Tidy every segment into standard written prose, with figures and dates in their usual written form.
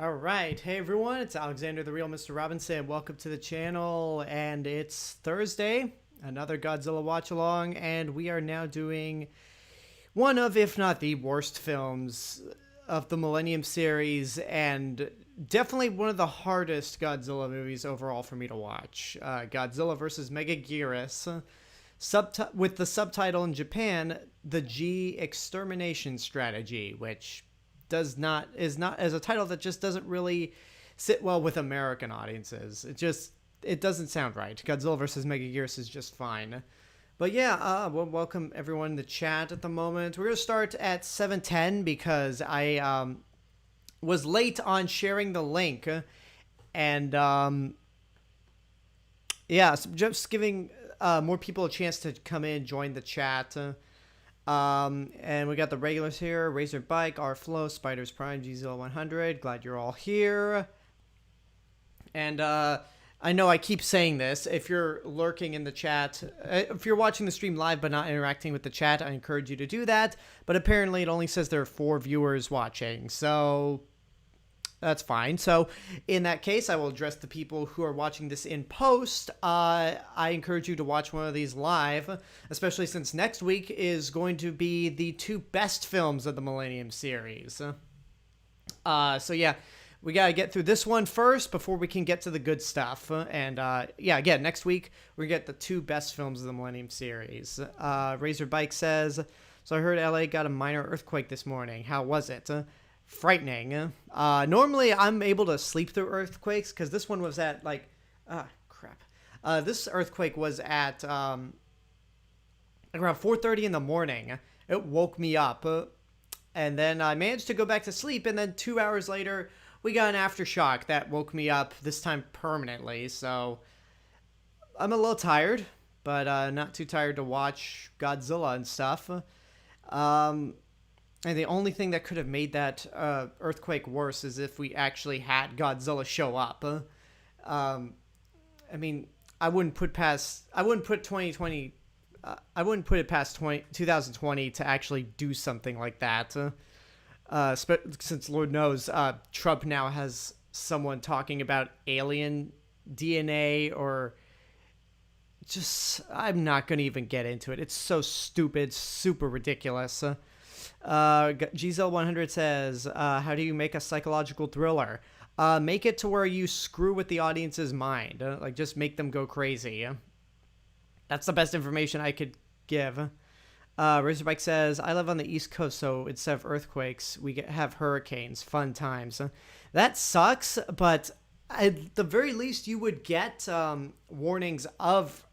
All right. Hey, everyone. It's Alexander, the real Mr. Robinson. Welcome to the channel. And it's Thursday, another Godzilla watch along. And we are now doing one of, if not the worst films of the Millennium series. And definitely one of the hardest Godzilla movies overall for me to watch. Godzilla vs. Megaguirus. With the subtitle in Japan, the G Extermination Strategy, which is not as a title that just doesn't really sit well with American audiences. It doesn't sound right. Godzilla versus Megaguirus is just fine. But yeah, welcome everyone in the chat at the moment. We're gonna start at 7:10 because I was late on sharing the link, and yeah, so just giving more people a chance to come in, join the chat. And we got the regulars here: Razor Bike, R Flow, Spiders Prime, GZL100. Glad you're all here. And I know I keep saying this. If you're lurking in the chat, if you're watching the stream live but not interacting with the chat, I encourage you to do that. But apparently it only says there are 4 viewers watching, so that's fine. So in that case, I will address the people who are watching this in post. I encourage you to watch one of these live, especially since next week is going to be the 2 best films of the Millennium series. So yeah, we got to get through this one first before we can get to the good stuff. And yeah, again, next week we get the 2 best films of the Millennium series. Razor Bike says, so I heard LA got a minor earthquake this morning. How was it? Frightening. Normally I'm able to sleep through earthquakes because this one was at like crap. This earthquake was at around 4:30 in the morning. It woke me up, and then I managed to go back to sleep, and then 2 hours later we got an aftershock that woke me up, this time permanently. So I'm a little tired, but not too tired to watch Godzilla and stuff. And the only thing that could have made that earthquake worse is if we actually had Godzilla show up. I mean, I wouldn't put it past 2020 to actually do something like that. Since Lord knows, Trump now has someone talking about alien DNA or just, I'm not going to even get into it. It's so stupid, super ridiculous. GZL100 says, how do you make a psychological thriller? Make it to where you screw with the audience's mind. Like, just make them go crazy. That's the best information I could give. Razorbike says, I live on the East Coast, so instead of earthquakes, we have hurricanes. Fun times. That sucks, but at the very least, you would get warnings of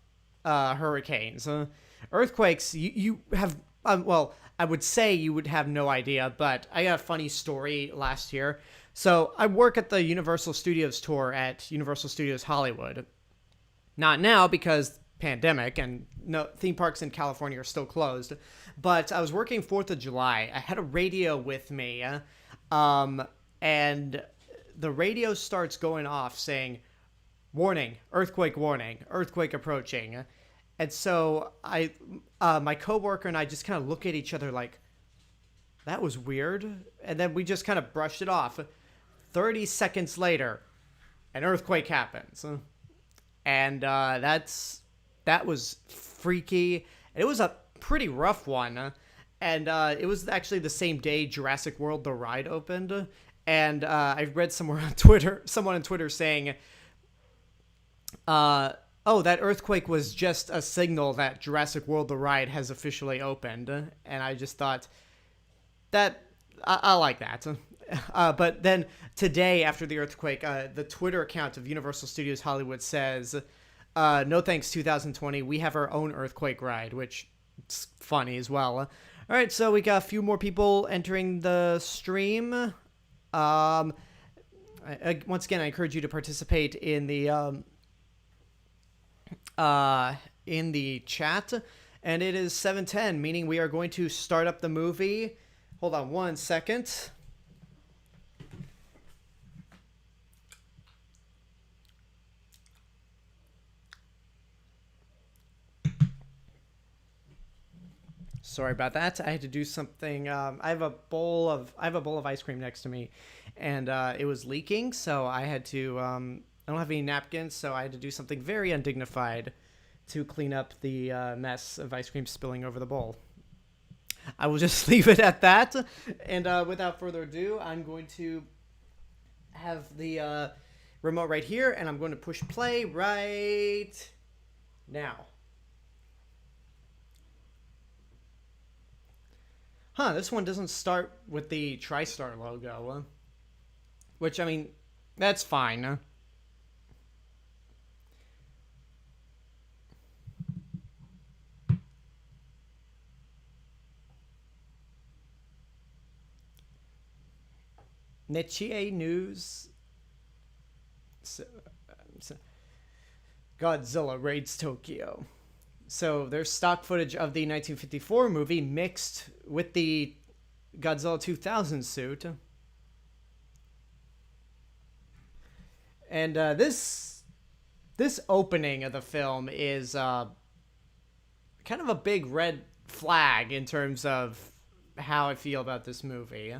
hurricanes. Earthquakes, you have... well, I would say you would have no idea, but I got a funny story last year. So I work at the Universal Studios tour at Universal Studios Hollywood. Not now because pandemic and no theme parks in California are still closed. But I was working 4th of July. I had a radio with me, and the radio starts going off saying, warning, earthquake approaching. And so my coworker and I just kind of look at each other like, that was weird. And then we just kind of brushed it off. 30 seconds later, an earthquake happens. And that was freaky. It was a pretty rough one. And it was actually the same day Jurassic World: The Ride opened. And I read someone on Twitter saying, oh, that earthquake was just a signal that Jurassic World: The Ride has officially opened. And I just thought that I like that. But then today, after the earthquake, the Twitter account of Universal Studios Hollywood says, no thanks 2020, we have our own earthquake ride, which is funny as well. All right, so we got a few more people entering the stream. Once again, I encourage you to participate in the chat, and it is 7:10, meaning we are going to start up the movie. Hold on one second. Sorry about that. I had to do something. I have a bowl of ice cream next to me, and it was leaking. So I had to. I don't have any napkins, so I had to do something very undignified to clean up the mess of ice cream spilling over the bowl. I will just leave it at that. And without further ado, I'm going to have the remote right here, and I'm going to push play right now. This one doesn't start with the TriStar logo. Which, I mean, that's fine. Nichie News. Godzilla raids Tokyo. So there's stock footage of the 1954 movie mixed with the Godzilla 2000 suit. And this opening of the film is kind of a big red flag in terms of how I feel about this movie.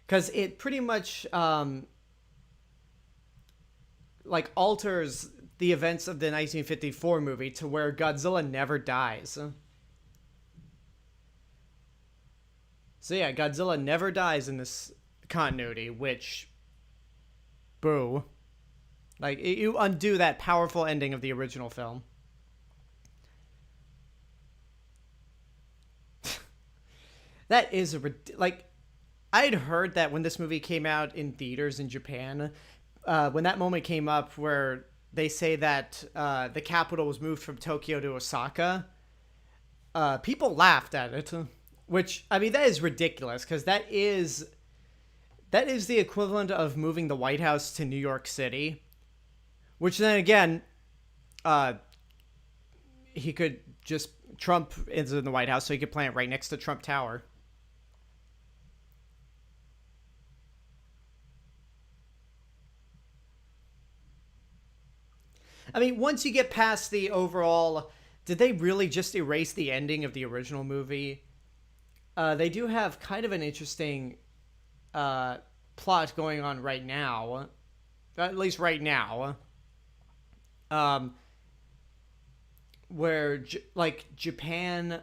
Because it pretty much alters the events of the 1954 movie to where Godzilla never dies. So yeah, Godzilla never dies in this continuity, which, boo. Like, you undo that powerful ending of the original film. That is I'd heard that when this movie came out in theaters in Japan, when that moment came up where they say that the capital was moved from Tokyo to Osaka, people laughed at it. Which, I mean, that is ridiculous, because that is the equivalent of moving the White House to New York City. Which then again, he could just, Trump is in the White House, so he could plant it right next to Trump Tower. I mean, once you get past the overall, did they really just erase the ending of the original movie? They do have kind of an interesting plot going on right now. At least right now. Where, Japan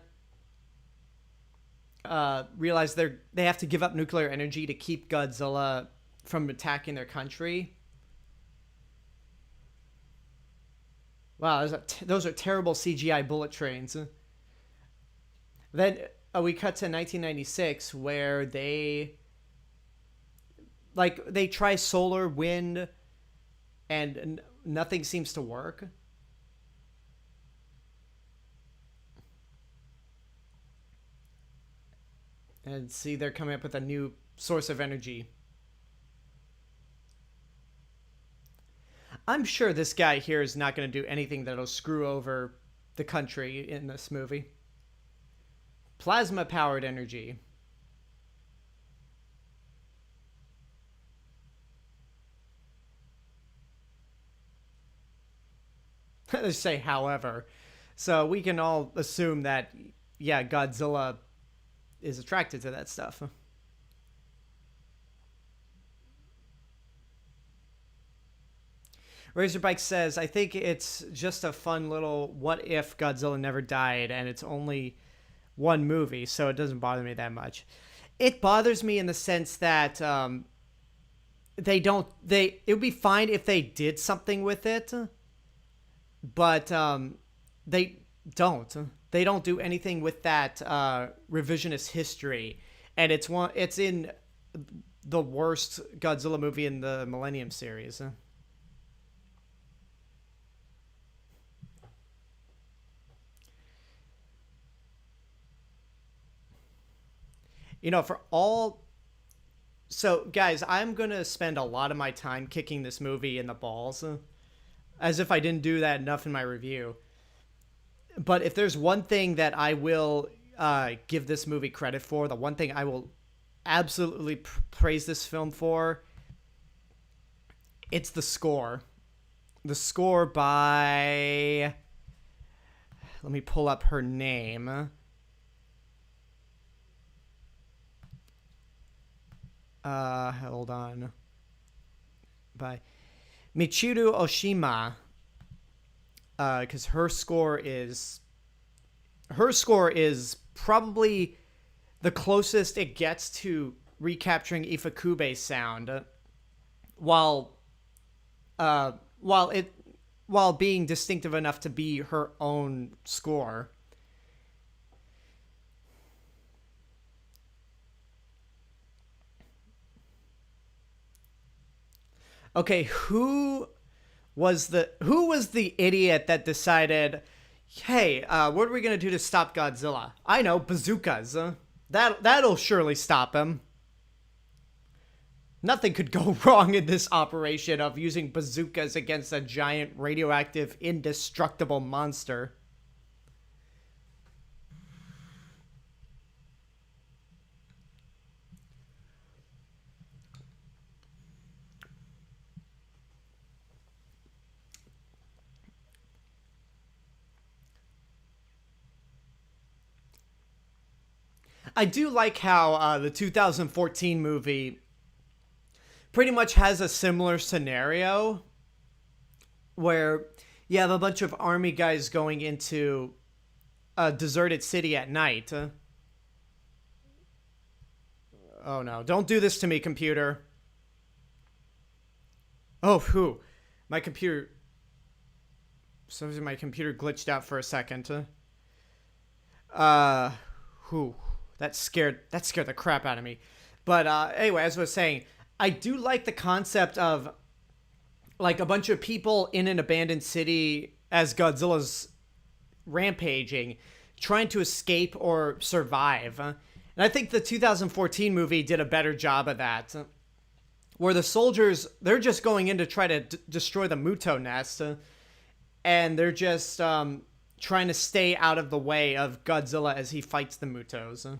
realize they have to give up nuclear energy to keep Godzilla from attacking their country. Wow, those are terrible CGI bullet trains. Then we cut to 1996 where they try solar, wind, and nothing seems to work. And see, they're coming up with a new source of energy. I'm sure this guy here is not going to do anything that'll screw over the country in this movie. Plasma-powered energy. Let's say, however. So we can all assume that, yeah, Godzilla is attracted to that stuff. Razorbike says, I think it's just a fun little what if Godzilla never died, and it's only one movie, so it doesn't bother me that much. It bothers me in the sense that it would be fine if they did something with it, but they don't. They don't do anything with that revisionist history, and it's in the worst Godzilla movie in the Millennium series. You know, so guys, I'm going to spend a lot of my time kicking this movie in the balls, as if I didn't do that enough in my review. But if there's one thing that I will give this movie credit for, the one thing I will absolutely praise this film for, it's the score. The score by... Let me pull up her name. Hold on. By Michiru Oshima. Because her score is probably the closest it gets to recapturing Ifukube's sound, while being distinctive enough to be her own score. Okay, who was the idiot that decided, hey, what are we gonna do to stop Godzilla? I know, bazookas. That'll surely stop him. Nothing could go wrong in this operation of using bazookas against a giant radioactive indestructible monster. I do like how the 2014 movie pretty much has a similar scenario where you have a bunch of army guys going into a deserted city at night. Oh no, don't do this to me, computer. Oh, whew. My computer glitched out for a second. Whew. That scared the crap out of me. But anyway, as I was saying, I do like the concept of like a bunch of people in an abandoned city as Godzilla's rampaging, trying to escape or survive. And I think the 2014 movie did a better job of that. Where the soldiers, they're just going in to try to destroy the Muto nest. And they're just trying to stay out of the way of Godzilla as he fights the Mutos.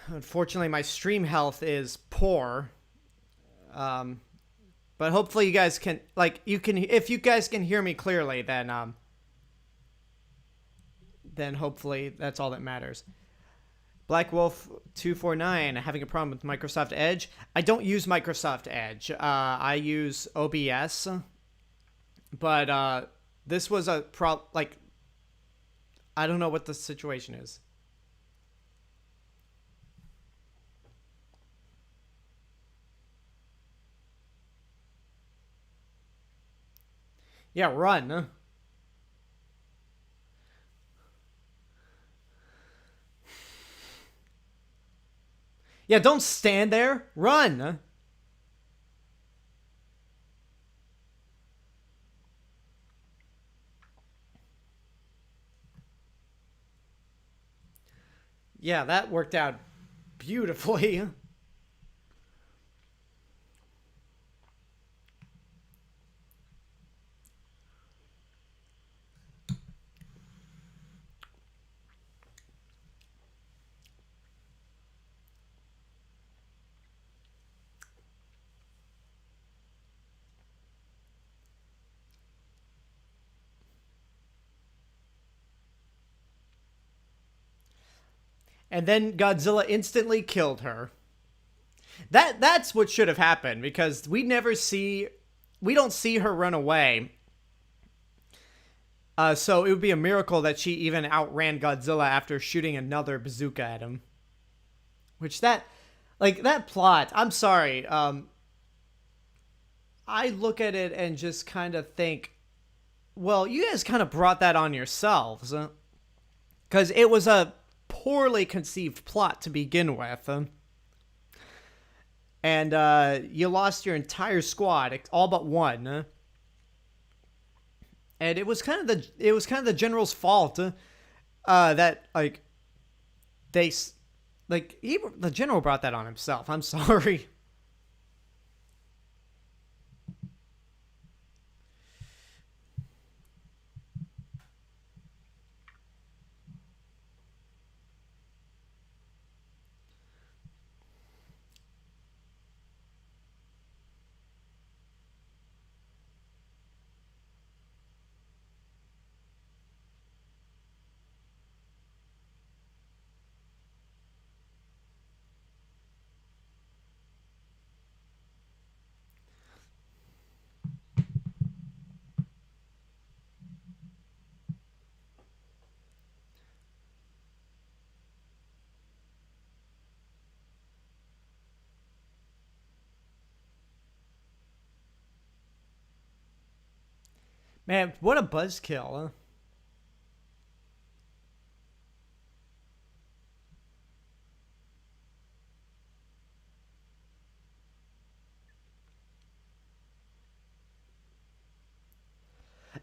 Unfortunately, my stream health is poor. But hopefully you guys can, like, if you guys can hear me clearly, then hopefully that's all that matters. Black Wolf 249 having a problem with Microsoft Edge. I don't use Microsoft Edge. I use OBS. But this was a I don't know what the situation is. Yeah, run. Yeah, don't stand there. Run. Yeah, that worked out beautifully. And then Godzilla instantly killed her. That's what should have happened, because we don't see her run away. So it would be a miracle that she even outran Godzilla after shooting another bazooka at him. Which that plot, I'm sorry. I look at it and just kind of think, well, you guys kind of brought that on yourselves. Because it was a poorly conceived plot to begin with. And you lost your entire squad, all but one. And it was kind of the general's fault that the general brought that on himself. I'm sorry. Man, what a buzzkill, huh?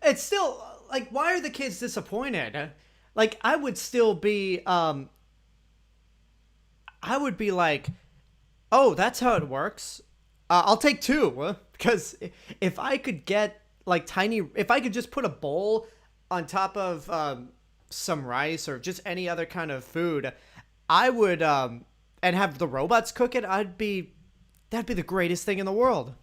It's still like, why are the kids disappointed? Like, I would be like, oh, that's how it works. I'll take two, because if I could get like if I could just put a bowl on top of some rice or just any other kind of food, I would and have the robots cook it. That'd be the greatest thing in the world.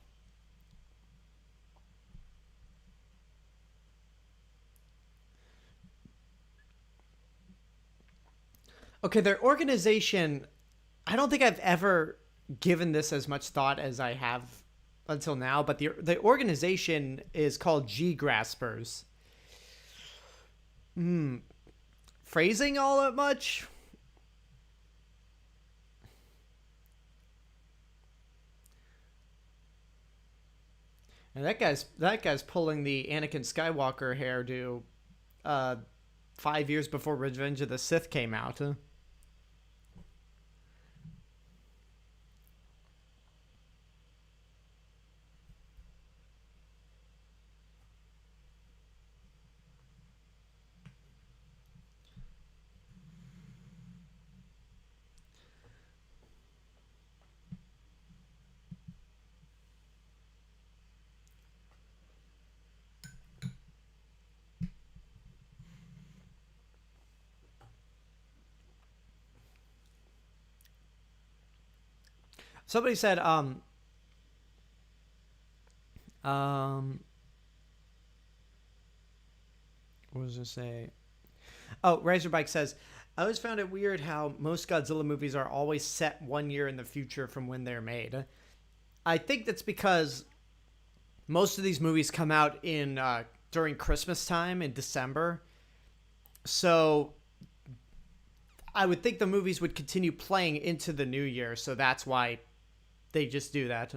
Okay, their organization, I don't think I've ever given this as much thought as I have until now, but the organization is called G Graspers. Phrasing all that much? And that guy's pulling the Anakin Skywalker hairdo, uh, 5 years before Revenge of the Sith came out. Huh? Somebody said, um, what was I say? Oh, Razorbike says, I always found it weird how most Godzilla movies are always set 1 year in the future from when they're made. I think that's because most of these movies come out in during Christmas time in December. So I would think the movies would continue playing into the new year. So that's why they just do that.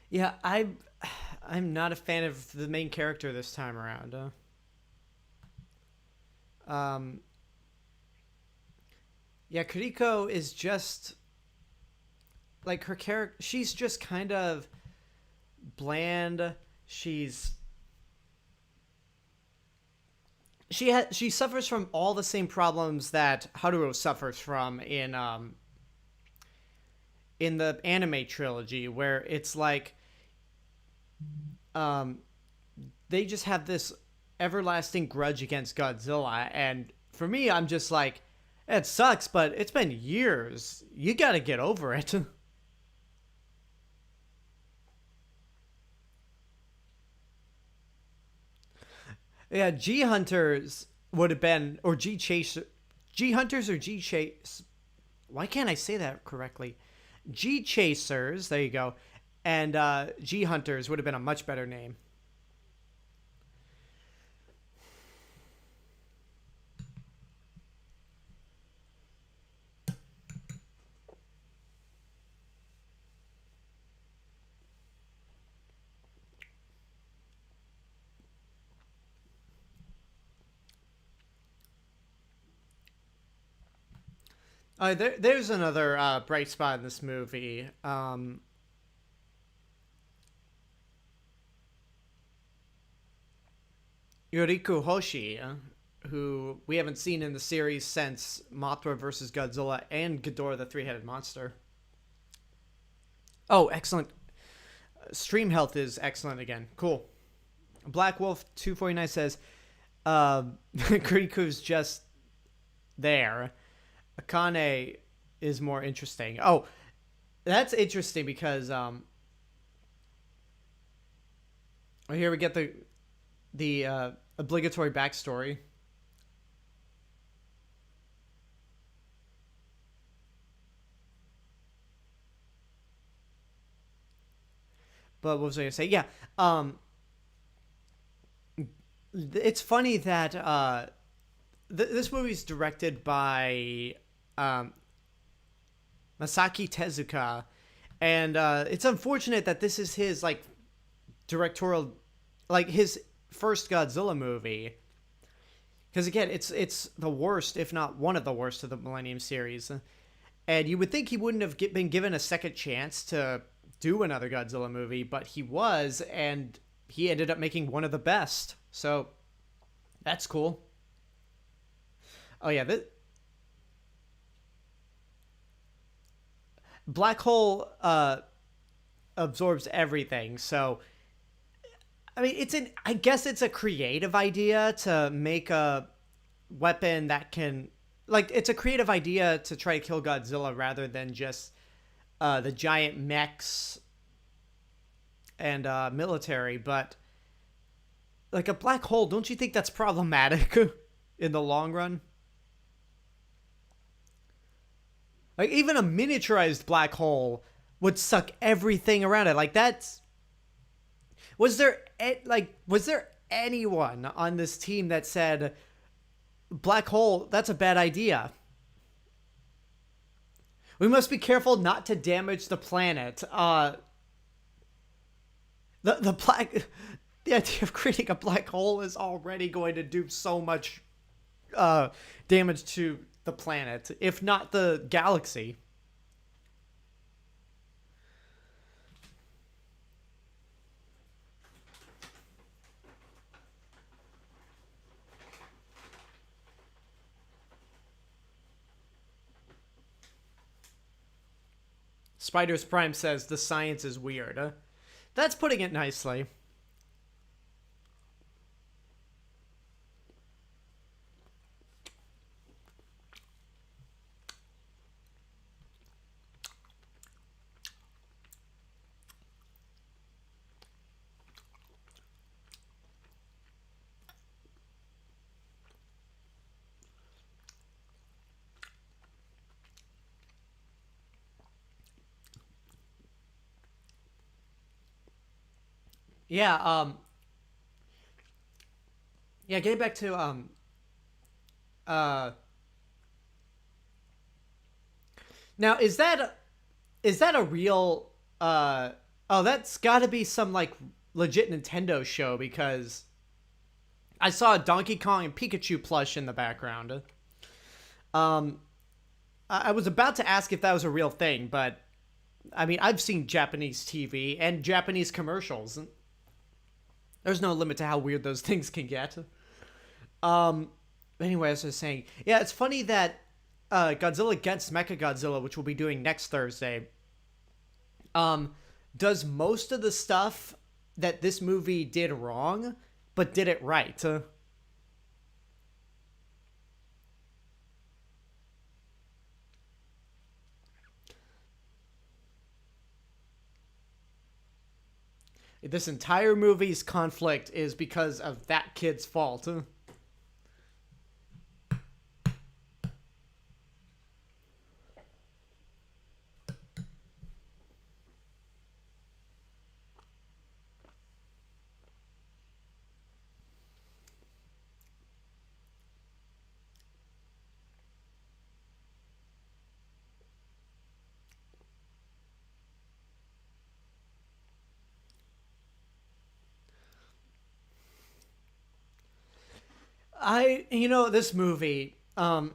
Yeah, I'm not a fan of the main character this time around. Um, yeah, Kuriko is just like her character. She's just kind of bland. She's she suffers from all the same problems that Haruo suffers from in the anime trilogy, where it's like um they just have this everlasting grudge against Godzilla, and for me, I'm just like, it sucks, but it's been years. You got to get over it. Yeah, G Hunters would have been, or G Chaser, G Hunters or G Chase. Why can't I say that correctly? G Chasers. There you go. And G Hunters would have been a much better name. There's another bright spot in this movie. Yuriko Hoshi, who we haven't seen in the series since Mothra versus Godzilla and Ghidorah the Three-Headed Monster. Oh, excellent. Stream health is excellent again. Cool. Black Wolf 249 says, Kuriku's just there. Akane is more interesting. Oh, that's interesting because here we get the obligatory backstory. But what was I gonna say? Yeah, it's funny that this movie's directed by um, Masaaki Tezuka, and it's unfortunate that this is his like directorial, like his first Godzilla movie. Because again, it's the worst, if not one of the worst of the Millennium series, and you would think he wouldn't have been given a second chance to do another Godzilla movie, but he was, and he ended up making one of the best. So that's cool. Oh yeah, this black hole absorbs everything. So I mean, I guess it's a creative idea to make a weapon that can, like, it's a creative idea to try to kill Godzilla rather than just the giant mechs and military. But like a black hole, don't you think that's problematic in the long run? Like even a miniaturized black hole would suck everything around it. Like that's was there anyone on this team that said black hole, that's a bad idea? We must be careful not to damage the planet. The black the idea of creating a black hole is already going to do so much damage to the planet, if not the galaxy. Spiders Prime says the science is weird. That's putting it nicely. Yeah, getting back to uh now is that a real oh, that's got to be some like legit Nintendo show, because I saw a Donkey Kong and Pikachu plush in the background. Um I was about to ask if that was a real thing, but I mean, I've seen Japanese TV and Japanese commercials. There's no limit to how weird those things can get. Um, anyway, as I was saying, yeah, it's funny that Godzilla against Mechagodzilla, which we'll be doing next Thursday, um, does most of the stuff that this movie did wrong, but did it right. This entire movie's conflict is because of that kid's fault. This movie, with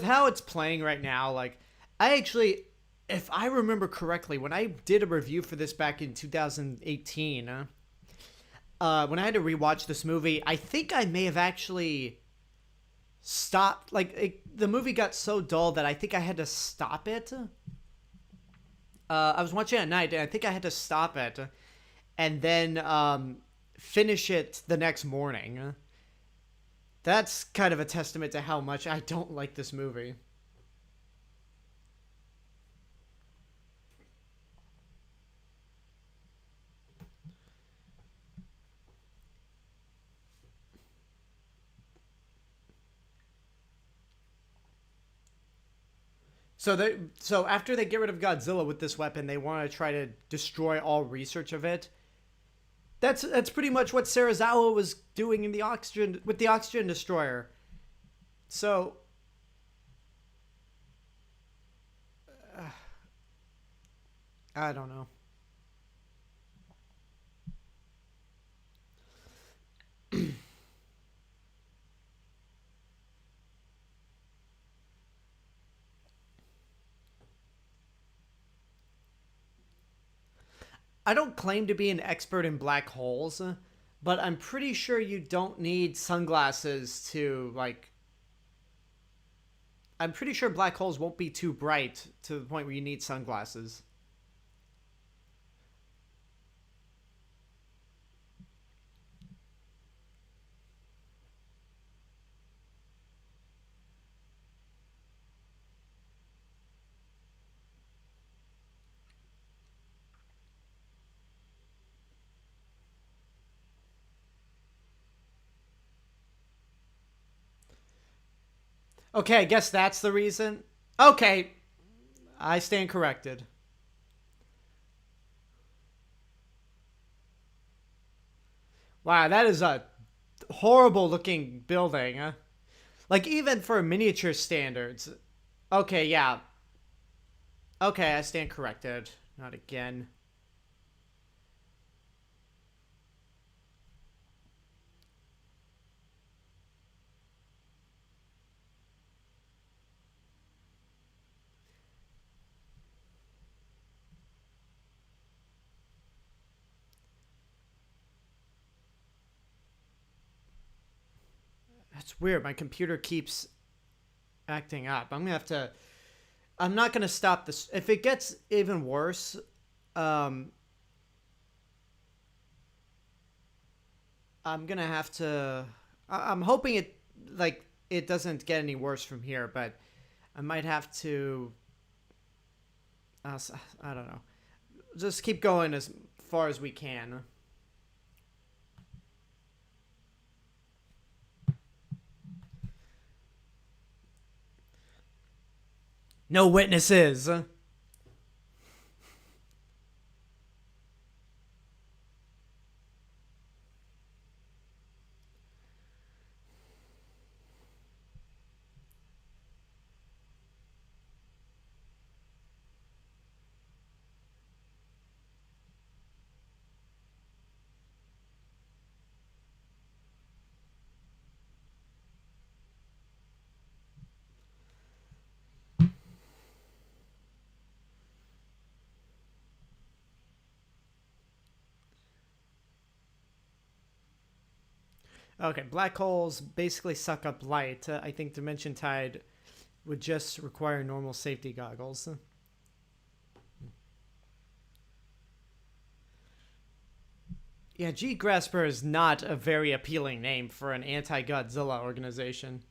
how it's playing right now, like, I actually, if I remember correctly, when I did a review for this back in 2018, when I had to rewatch this movie, I think I may have actually stopped, like, the movie got so dull that I think I had to stop it. I was watching it at night, and I think I had to stop it, and then, finish it the next morning. That's kind of a testament to how much I don't like this movie. So after they get rid of Godzilla with this weapon, they want to try to destroy all research of it. That's pretty much what Sarazawa was doing in the oxygen with the oxygen destroyer. So I don't know. I don't claim to be an expert in black holes, but I'm pretty sure you don't need sunglasses to, like... I'm pretty sure black holes won't be too bright to the point where you need sunglasses. Okay, I guess that's the reason. Okay, I stand corrected. Wow, that is a horrible looking building. Like, even for miniature standards. Okay, yeah. Okay, I stand corrected. Not again. That's weird. My computer keeps acting up. I'm gonna have to... I'm not gonna stop this. If it gets even worse, I'm gonna have to... I'm hoping it, like, it doesn't get any worse from here, but I might have to... I don't know. Just keep going as far as we can. No witnesses. Okay, black holes basically suck up light. I think Dimension Tide would just require normal safety goggles. Yeah, G Grasper is not a very appealing name for an anti-Godzilla organization.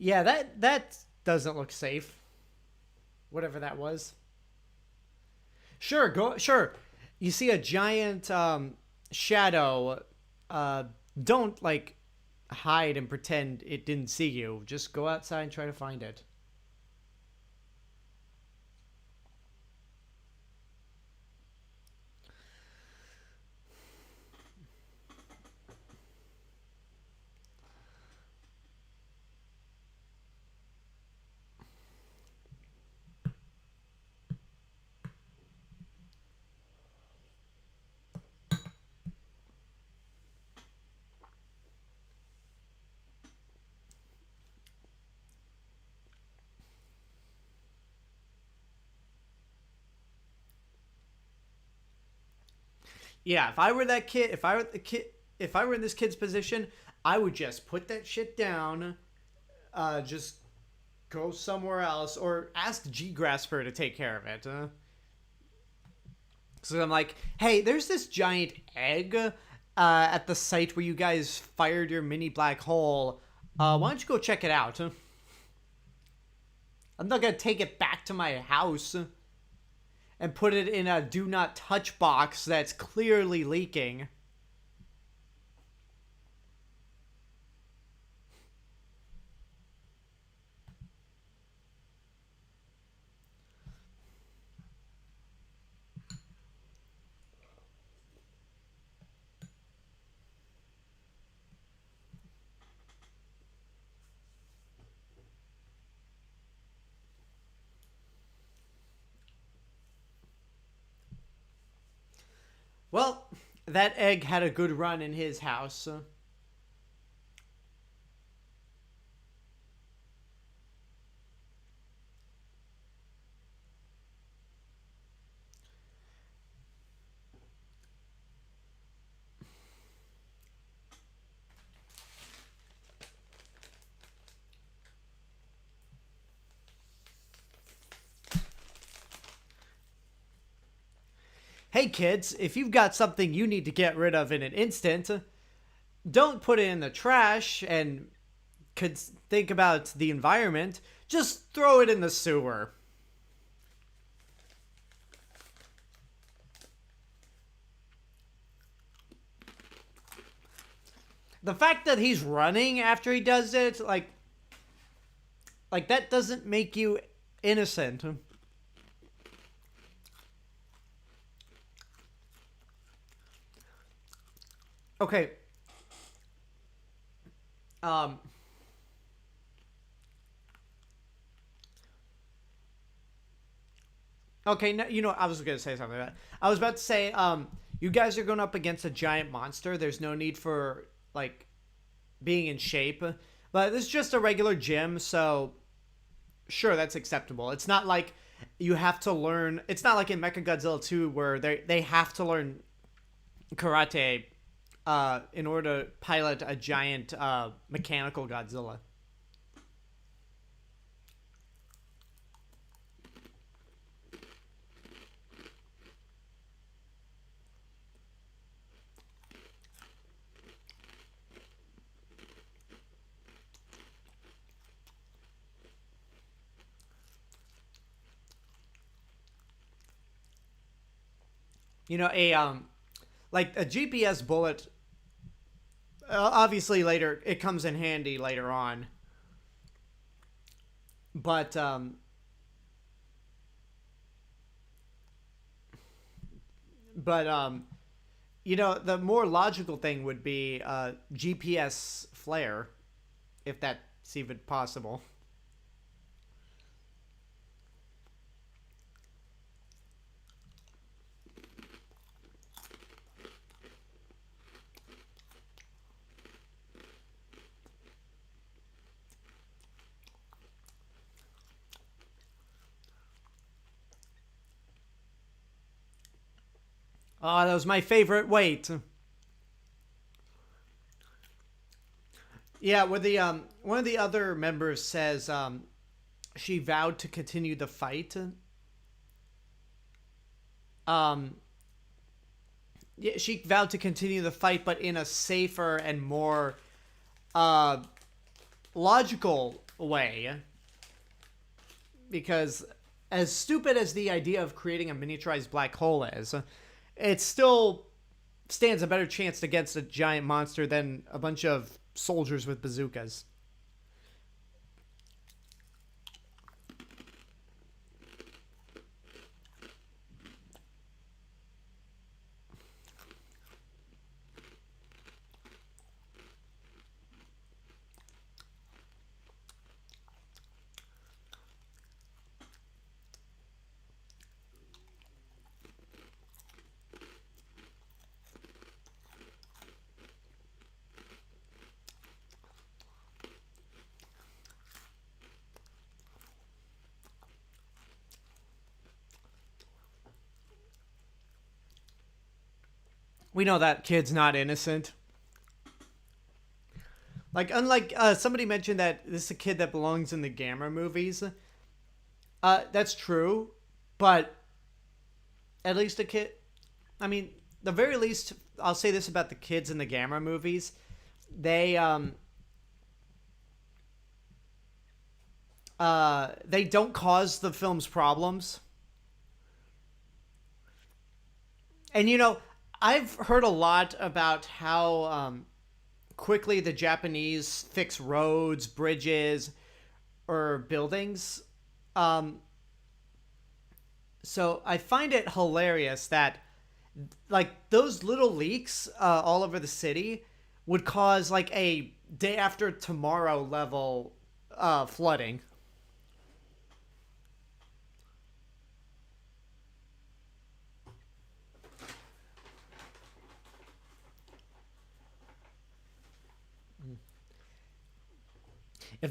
Yeah, that doesn't look safe. Whatever that was. Sure, go. Sure, you see a giant shadow. Don't like hide and pretend it didn't see you. Just go outside and try to find it. Yeah, if I were that kid, if I were the kid, if I were in this kid's position, I would just put that shit down just go somewhere else or ask G Grasper to take care of it. So I'm like, hey, there's this giant egg at the site where you guys fired your mini black hole. Why don't you go check it out? I'm not going to take it back to my house and put it in a do not touch box that's clearly leaking. Well, that egg had a good run in his house. Hey kids, if you've got something you need to get rid of in an instant, don't put it in the trash and could think about the environment. Just throw it in the sewer. The fact that he's running after he does it, like that doesn't make you innocent. Okay. Okay, no, you know, I was going to say something like that. I was about to say, you guys are going up against a giant monster. There's no need for, like, being in shape. But this is just a regular gym, so sure, that's acceptable. It's not like you have to learn... It's not like in Mechagodzilla 2 where they have to learn karate in order to pilot a giant mechanical Godzilla. You know, like a GPS bullet. Obviously, later it comes in handy later on, but you know, the more logical thing would be GPS flare, if that's even possible. Oh, that was my favorite weight. Yeah, where the one of the other members says she vowed to continue the fight. Um, yeah, she vowed to continue the fight, but in a safer and more uh logical way. Because as stupid as the idea of creating a miniaturized black hole is, it still stands a better chance against a giant monster than a bunch of soldiers with bazookas. We know that kid's not innocent. Like, unlike somebody mentioned that this is a kid that belongs in the Gamera movies. That's true, but at least a kid. I mean, the very least, I'll say this about the kids in the Gamera movies: they don't cause the film's problems. And I've heard a lot about how quickly the Japanese fix roads, bridges, or buildings. Um, so I find it hilarious that like those little leaks all over the city would cause like a day after tomorrow level flooding. If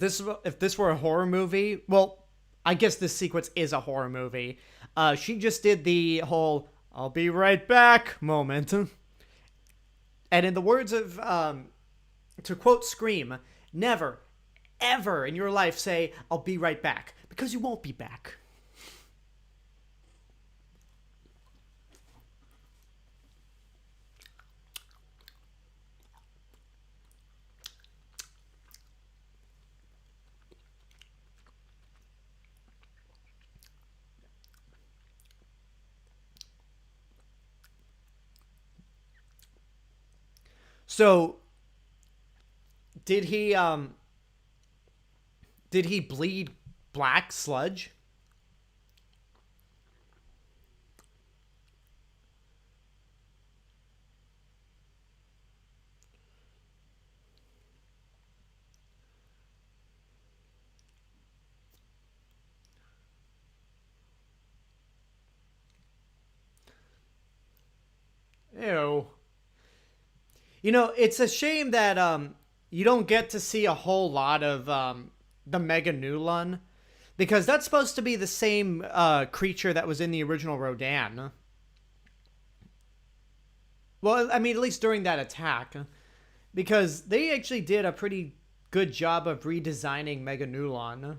this were a horror movie, well, I guess this sequence is a horror movie. She just did the whole "I'll be right back" moment, and in the words of to quote Scream, never, ever in your life say "I'll be right back" because you won't be back. So did he bleed black sludge? Ew. It's a shame that you don't get to see a whole lot of the Mega Nulon because that's supposed to be the same creature that was in the original Rodan. Well, I mean, at least during that attack, because they actually did a pretty good job of redesigning Mega Nulon,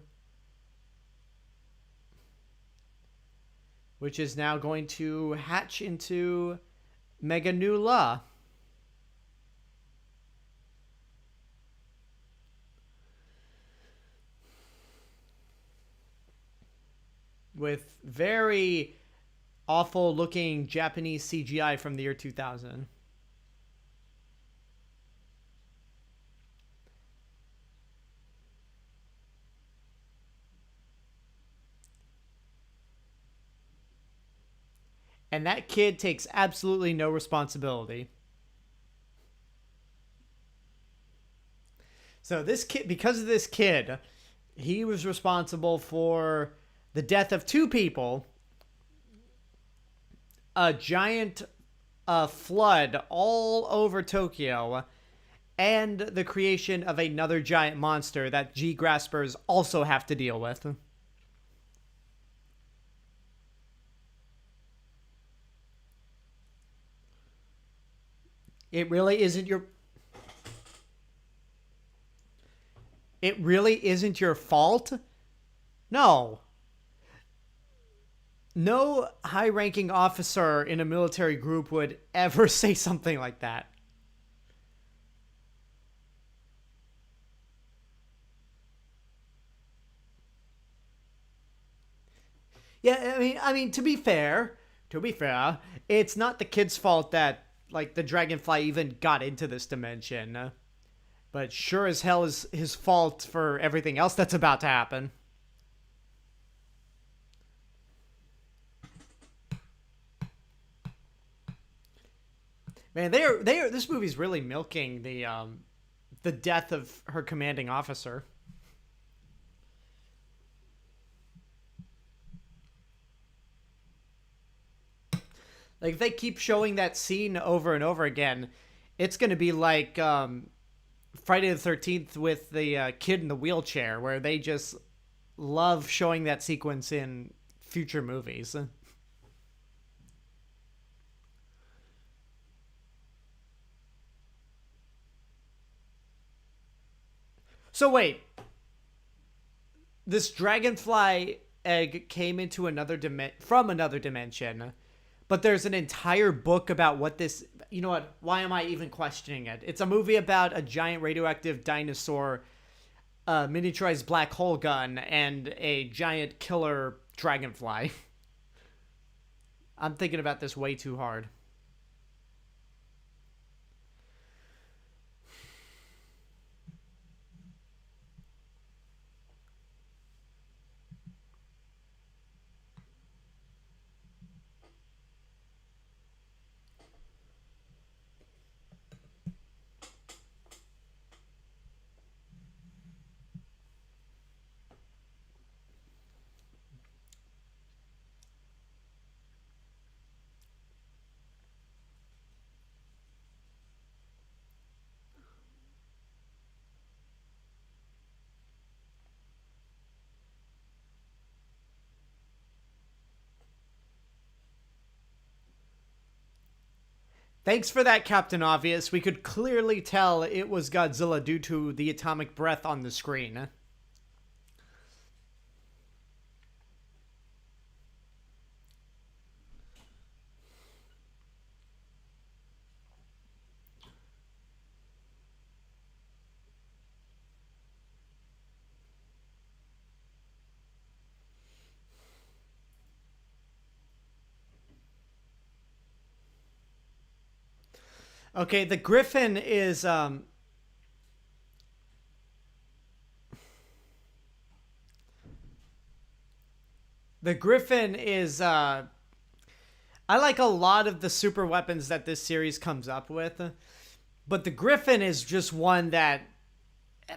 which is now going to hatch into Mega Nula. With very awful looking Japanese CGI from the year 2000. And that kid takes absolutely no responsibility. So this kid, because of this kid, he was responsible for the death of two people, a giant flood all over Tokyo, and the creation of another giant monster that G graspers also have to deal with. It really isn't your It really isn't your fault? No. No high-ranking officer in a military group would ever say something like that. Yeah, I mean, to be fair, it's not the kid's fault that like the dragonfly even got into this dimension, but sure as hell is his fault for everything else that's about to happen. Man, they are. This movie's really milking the death of her commanding officer. Like if they keep showing that scene over and over again, it's gonna be like Friday the 13th with the kid in the wheelchair, where they just love showing that sequence in future movies. So wait, this dragonfly egg came into from another dimension, but there's an entire book about what this. You know what? Why am I even questioning it? It's a movie about a giant radioactive dinosaur, miniaturized black hole gun, and a giant killer dragonfly. I'm thinking about this way too hard. Thanks for that, Captain Obvious. We could clearly tell it was Godzilla due to the atomic breath on the screen. Okay, the griffin is the griffin is I like a lot of the super weapons that this series comes up with, but the griffin is just one that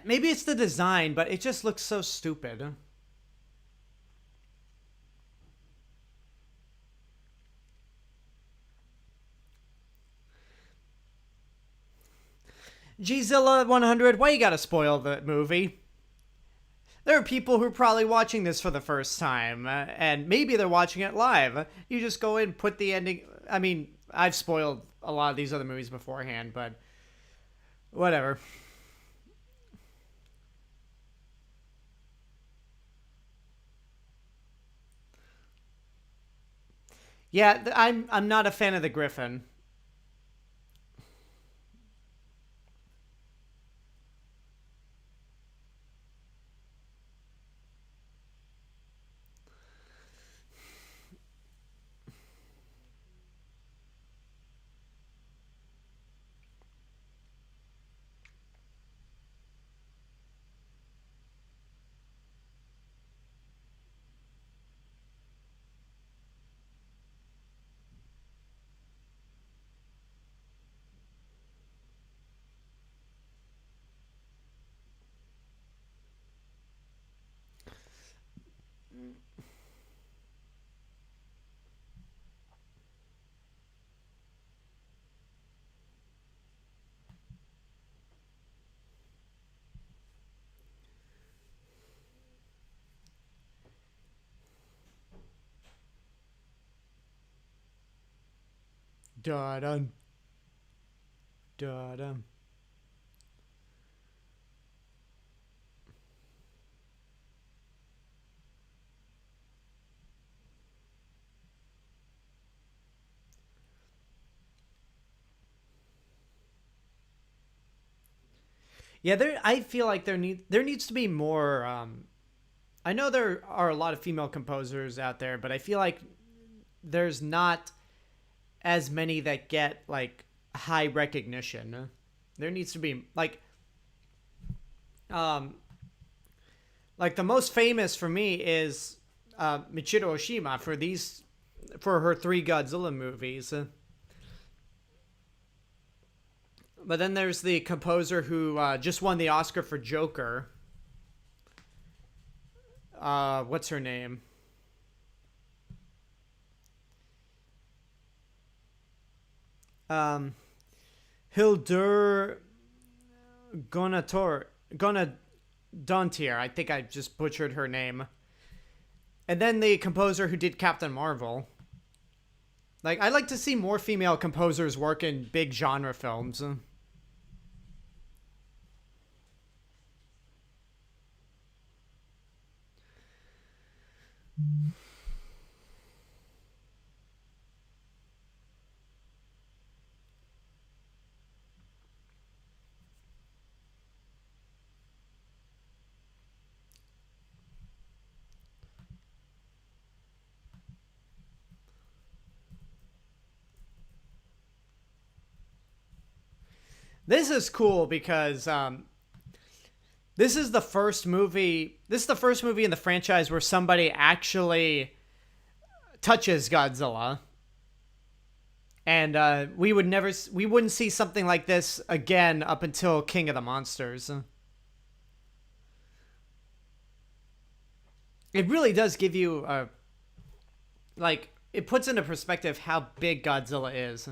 maybe it's the design, but it just looks so stupid. Gzilla 100, why you gotta spoil the movie? There are people who are probably watching this for the first time, and maybe they're watching it live. You just go in, put the ending. I mean, I've spoiled a lot of these other movies beforehand, but whatever. Yeah, I'm not a fan of the Griffin. Da-dum. Da-dum. Yeah, I feel like there needs to be more. I know there are a lot of female composers out there, but I feel like there's not as many that get like high recognition. There needs to be um, like the most famous for me is Michiru Oshima for her three Godzilla movies. But then there's the composer who just won the Oscar for Joker. What's her name? Hildur Gonadontir. I think I just butchered her name. And then the composer who did Captain Marvel. Like, I'd like to see more female composers work in big genre films. This is cool because this is the first movie. This is the first movie in the franchise where somebody actually touches Godzilla, and we wouldn't see something like this again up until King of the Monsters. It really does give you a it puts into perspective how big Godzilla is.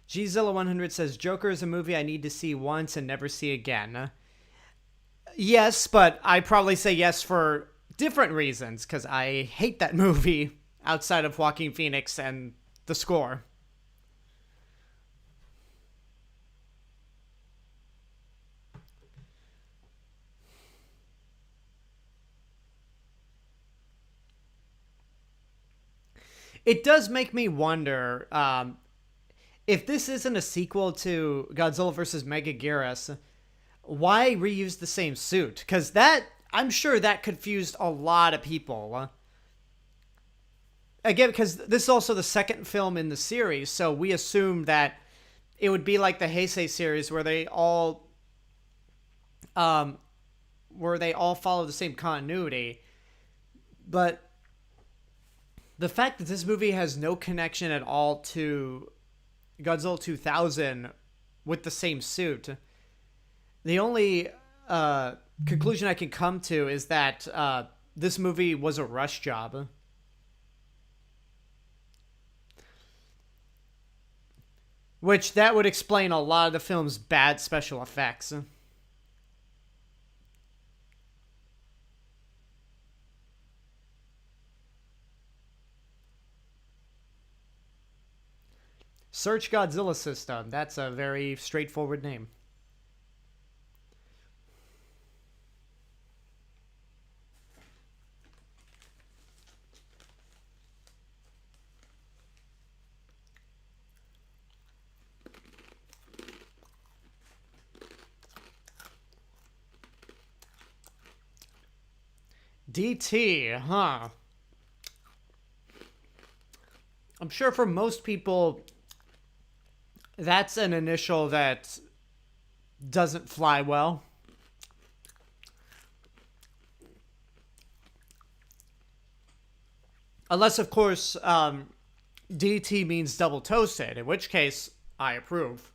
Gzilla 100 says Joker is a movie I need to see once and never see again. Yes, but I probably say yes for different reasons because I hate that movie outside of Joaquin Phoenix and the score. It does make me wonder if this isn't a sequel to Godzilla vs. Megaguirus, why reuse the same suit? Because I'm sure that confused a lot of people. Again, because this is also the second film in the series, so we assume that it would be like the Heisei series where they all follow the same continuity. But the fact that this movie has no connection at all to Godzilla 2000 with the same suit, the only conclusion I can come to is that this movie was a rush job. Which that would explain a lot of the film's bad special effects. Search Godzilla System. That's a very straightforward name. DT, huh? I'm sure for most people, that's an initial that doesn't fly well. Unless, of course, DT means double toasted, in which case I approve.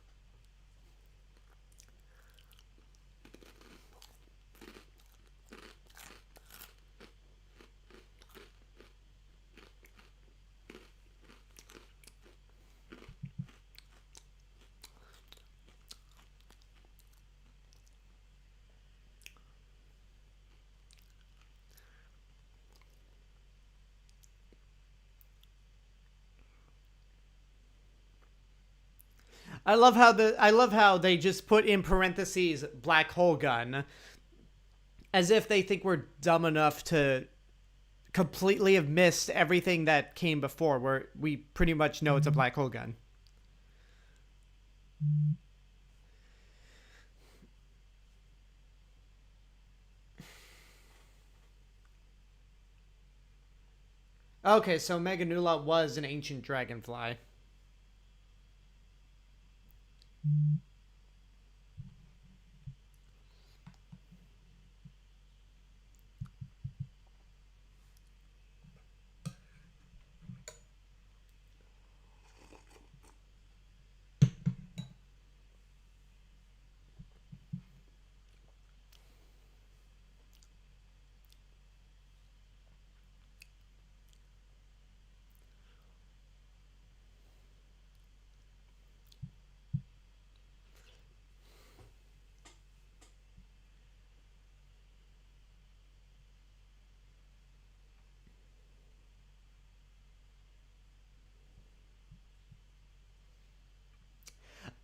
I love how they just put in parentheses black hole gun, as if they think we're dumb enough to completely have missed everything that came before, where we pretty much know it's a black hole gun. Okay, so Meganula was an ancient dragonfly.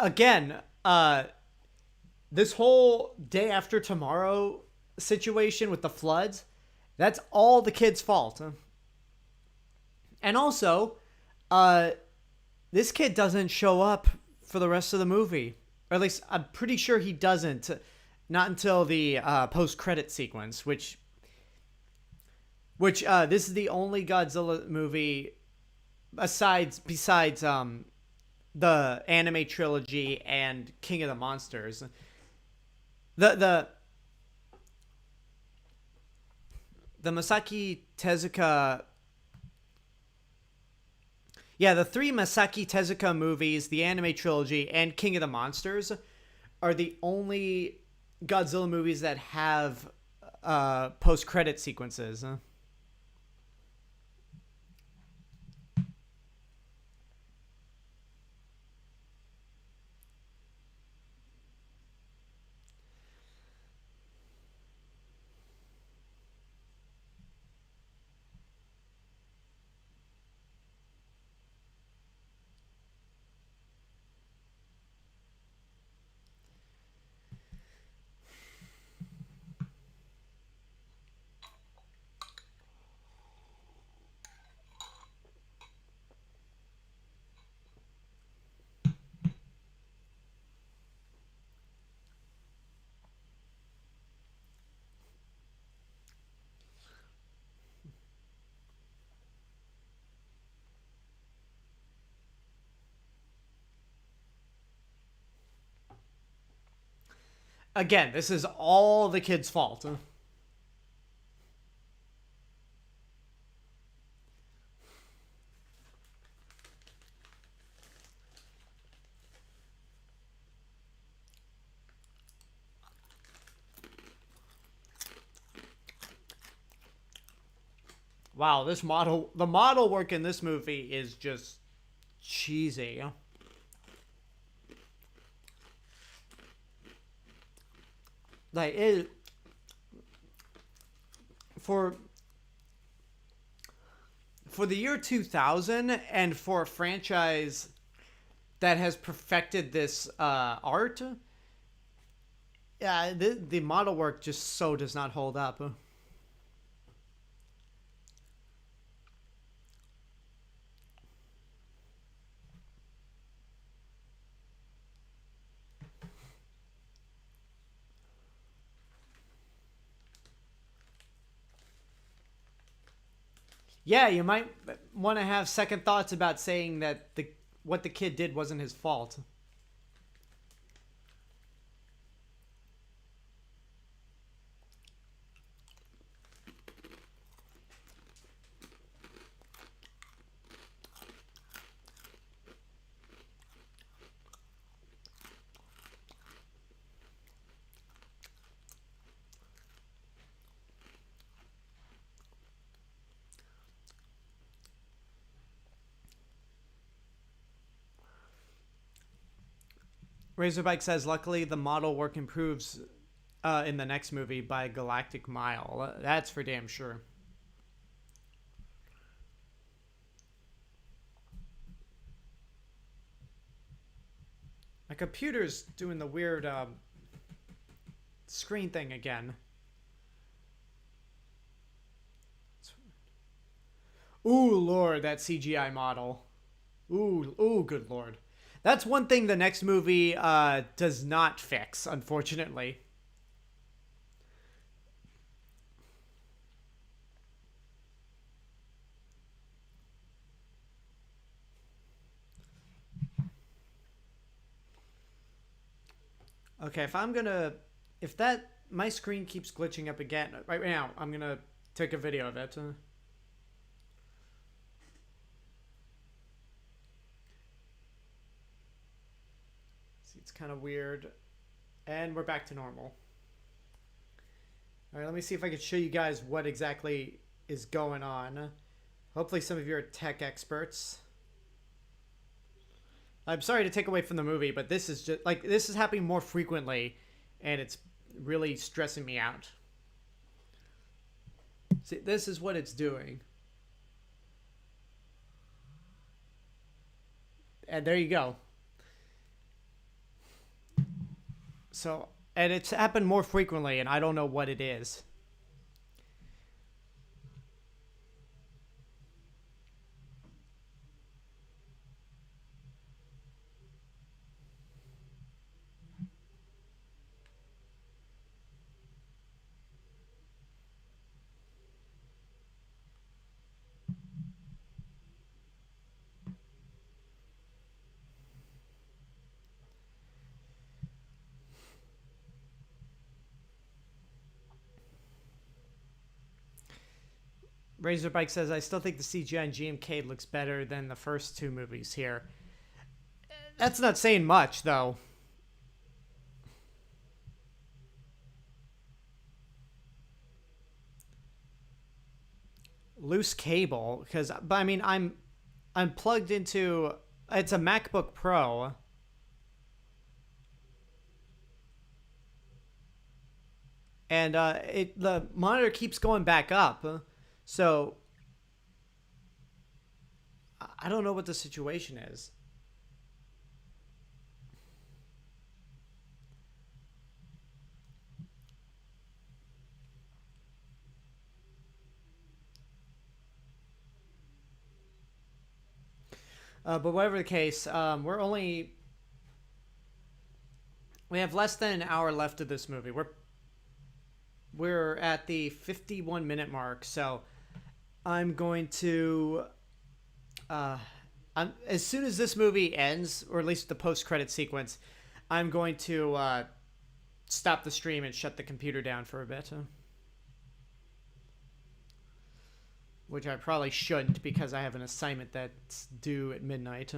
Again, this whole day after tomorrow situation with the floods, that's all the kid's fault. And also, this kid doesn't show up for the rest of the movie. Or at least I'm pretty sure he doesn't. Not until the post-credit sequence, which this is the only Godzilla movie besides the anime trilogy and King of the Monsters. The the Masaaki Tezuka. Yeah, the three Masaaki Tezuka movies, the anime trilogy, and King of the Monsters are the only Godzilla movies that have post-credit sequences. Again, this is all the kid's fault. Wow, the model work in this movie is just cheesy. Like it for the year 2000 and for a franchise that has perfected this art, yeah, the model work just so does not hold up. Yeah, you might want to have second thoughts about saying that what the kid did wasn't his fault. Razorbike says, luckily the model work improves in the next movie by Galactic Mile. That's for damn sure. My computer's doing the weird screen thing again. Ooh, Lord, that CGI model. Ooh, good Lord. That's one thing the next movie does not fix, unfortunately. Okay, if my screen keeps glitching up again right now, I'm gonna take a video of it. See, it's kind of weird. And we're back to normal. Alright, let me see if I can show you guys what exactly is going on. Hopefully some of you are tech experts. I'm sorry to take away from the movie, but this is just like this is happening more frequently and it's really stressing me out. See, this is what it's doing. And there you go. So, and it's happened more frequently, and I don't know what it is. Razorbike says, I still think the CGI in GMK looks better than the first two movies here. That's not saying much, though. Loose cable, because, but I mean, I'm plugged into, it's a MacBook Pro. And the monitor keeps going back up. So I don't know what the situation is. But whatever the case, we have less than an hour left of this movie. We're at the 51-minute mark, so I'm going to as soon as this movie ends, or at least the post-credit sequence, I'm going to stop the stream and shut the computer down for a bit. Which I probably shouldn't, because I have an assignment that's due at midnight.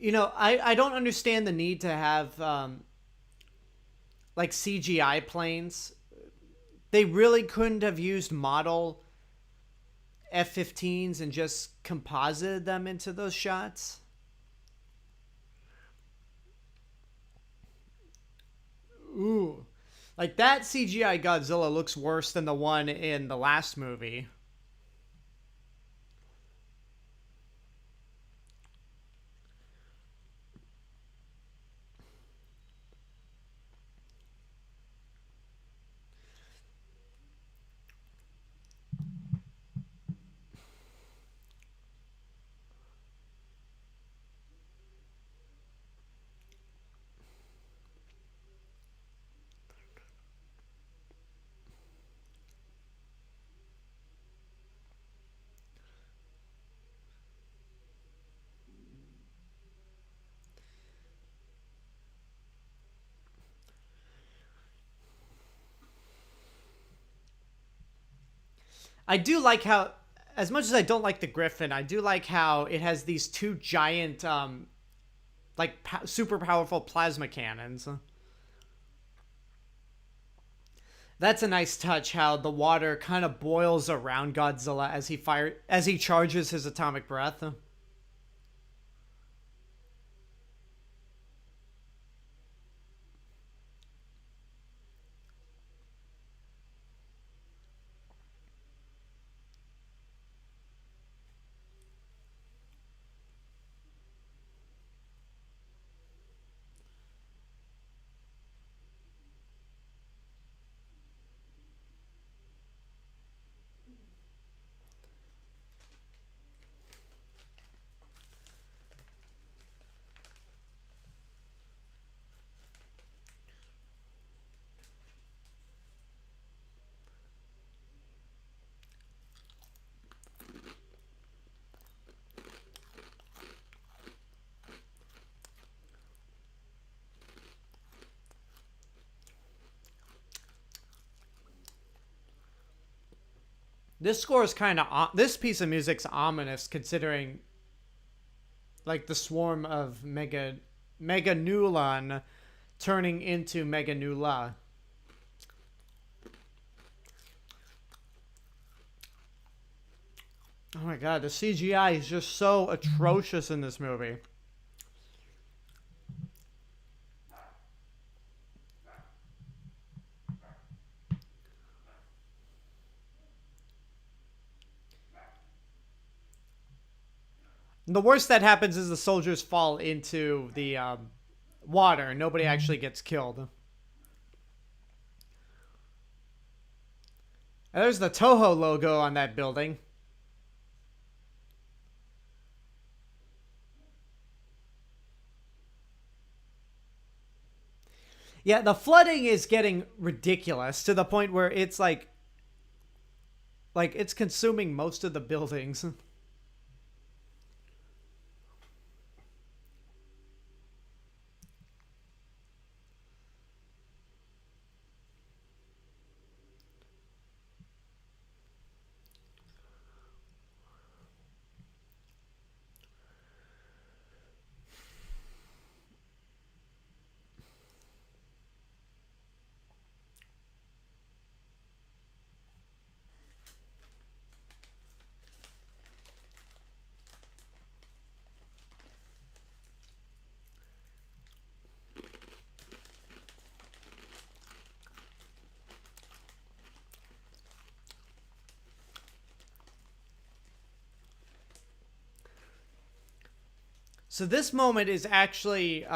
You know, I don't understand the need to have like CGI planes. They really couldn't have used model F-15s and just composited them into those shots. Ooh. Like, that CGI Godzilla looks worse than the one in the last movie. I do like how, as much as I don't like the Griffin, I do like how it has these two giant, like, super powerful plasma cannons. That's a nice touch, how the water kind of boils around Godzilla as he charges his atomic breath. This score is kind of... This piece of music's ominous, considering, like, the swarm of Meganulon turning into Meganula. Oh my god, the CGI is just so atrocious in this movie. The worst that happens is the soldiers fall into the water. Nobody actually gets killed. And there's the Toho logo on that building. Yeah, the flooding is getting ridiculous to the point where it's like it's consuming most of the buildings. So this moment is actually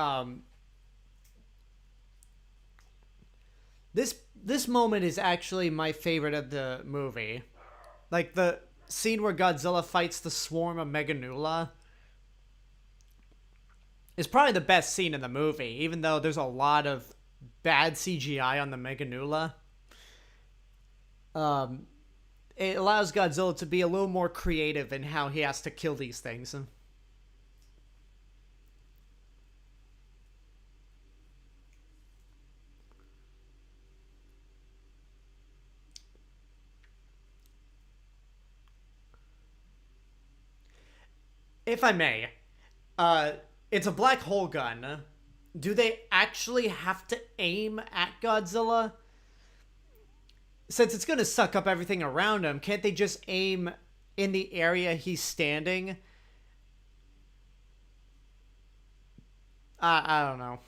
this moment is actually my favorite of the movie. Like the scene where Godzilla fights the swarm of Meganula is probably the best scene in the movie, even though there's a lot of bad CGI on the Meganula. It allows Godzilla to be a little more creative in how he has to kill these things. If I may, it's a black hole gun. Do they actually have to aim at Godzilla? Since it's going to suck up everything around him, can't they just aim in the area he's standing? I don't know.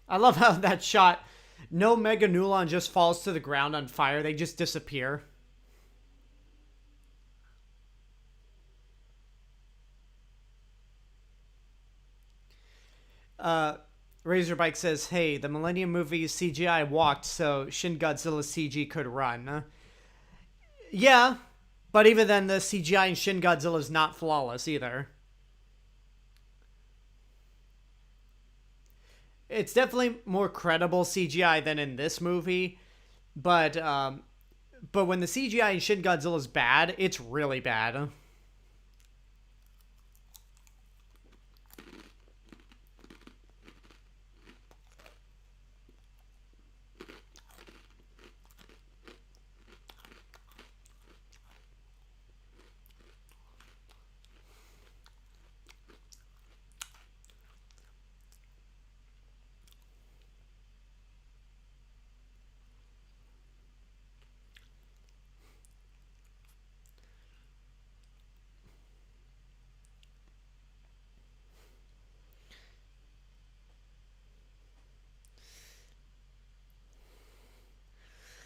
I love how that shot, no Meganulon just falls to the ground on fire. They just disappear. Razorbike says, hey, the Millennium movie CGI walked so Shin Godzilla CG could run. Yeah, but even then the CGI in Shin Godzilla is not flawless either. It's definitely more credible CGI than in this movie, but when the CGI in Shin Godzilla is bad, it's really bad.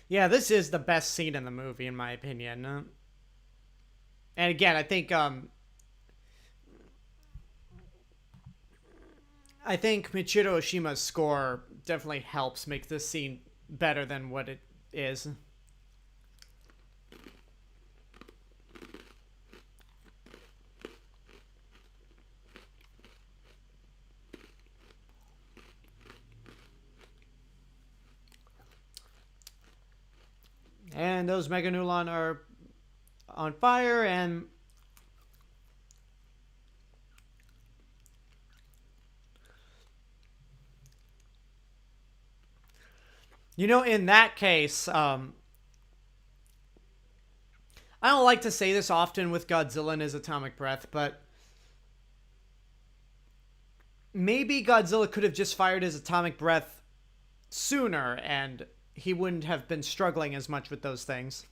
Yeah, this is the best scene in the movie, in my opinion. And again, I think Michiro Oshima's score definitely helps make this scene better than what it is. And those Meganulon are on fire, and you know, in that case, I don't like to say this often with Godzilla and his atomic breath, but maybe Godzilla could have just fired his atomic breath sooner, and he wouldn't have been struggling as much with those things.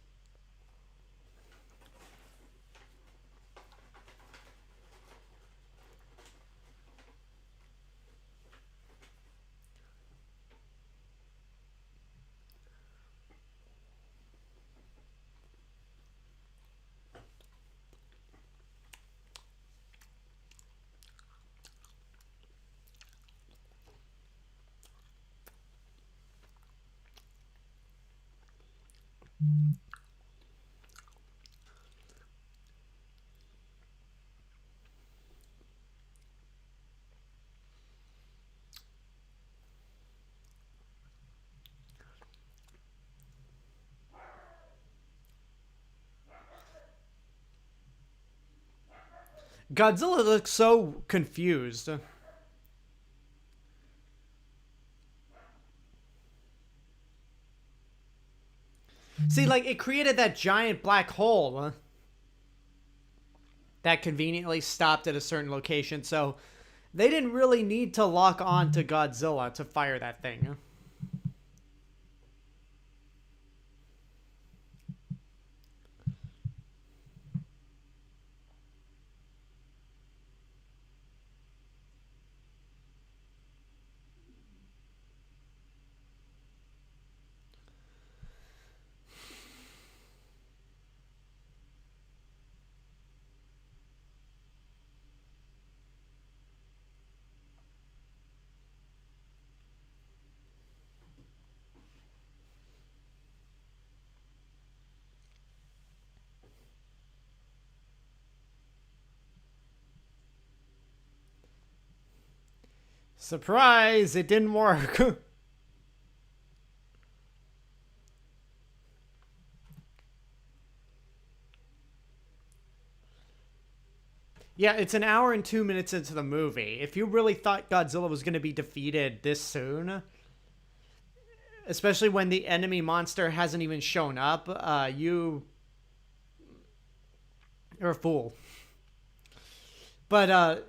Godzilla looks so confused. See, like, it created that giant black hole that conveniently stopped at a certain location, so they didn't really need to lock on to Godzilla to fire that thing. Surprise! It didn't work. Yeah, it's an hour and 2 minutes into the movie. If you really thought Godzilla was going to be defeated this soon, especially when the enemy monster hasn't even shown up, you're a fool. But,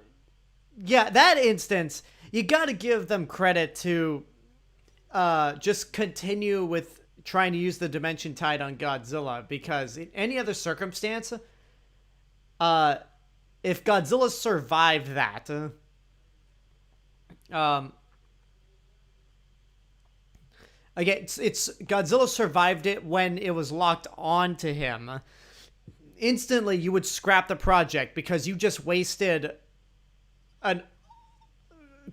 yeah, that instance, you got to give them credit to just continue with trying to use the Dimension Tide on Godzilla, because in any other circumstance, if Godzilla survived that, again, it's Godzilla survived it when it was locked on to him. Instantly, you would scrap the project because you just wasted an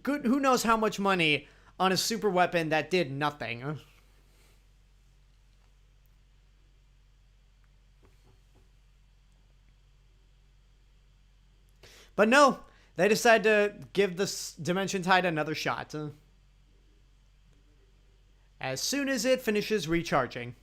good, who knows how much money on a super weapon that did nothing. But no, they decided to give this Dimension Tide another shot. As soon as it finishes recharging.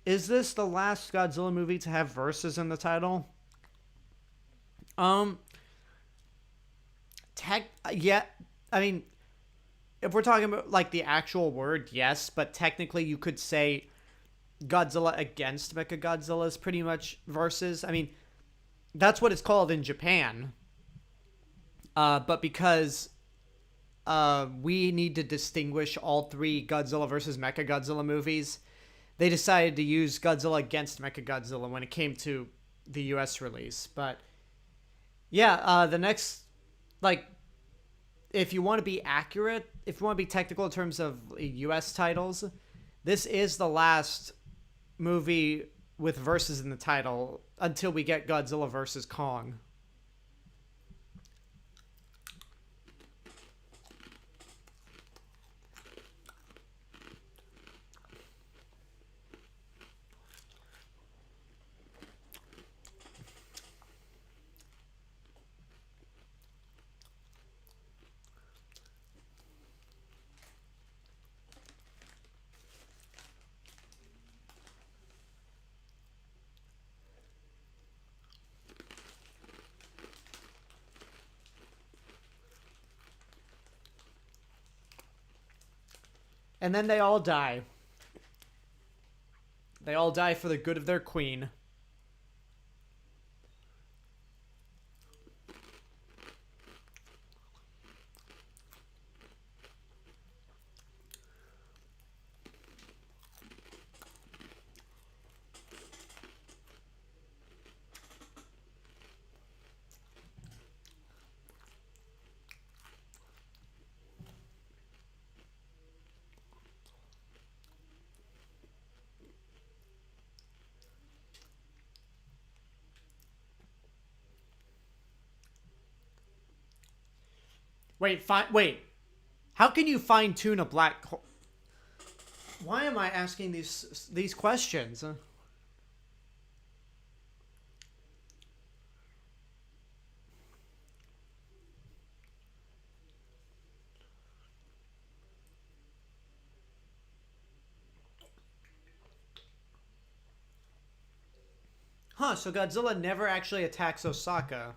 Is this the last Godzilla movie to have verses in the title? Yeah, I mean, if we're talking about like the actual word, yes, but technically you could say Godzilla against Mechagodzilla is pretty much versus. I mean, that's what it's called in Japan. But because we need to distinguish all three Godzilla versus Mechagodzilla movies, they decided to use Godzilla against Mechagodzilla when it came to the US release. But yeah, the next, like, if you want to be accurate, if you want to be technical in terms of US titles, this is the last movie with verses in the title until we get Godzilla versus Kong. And then they all die. They all die for the good of their queen. Wait. How can you fine tune a black hole? Why am I asking these questions? Huh, so Godzilla never actually attacks Osaka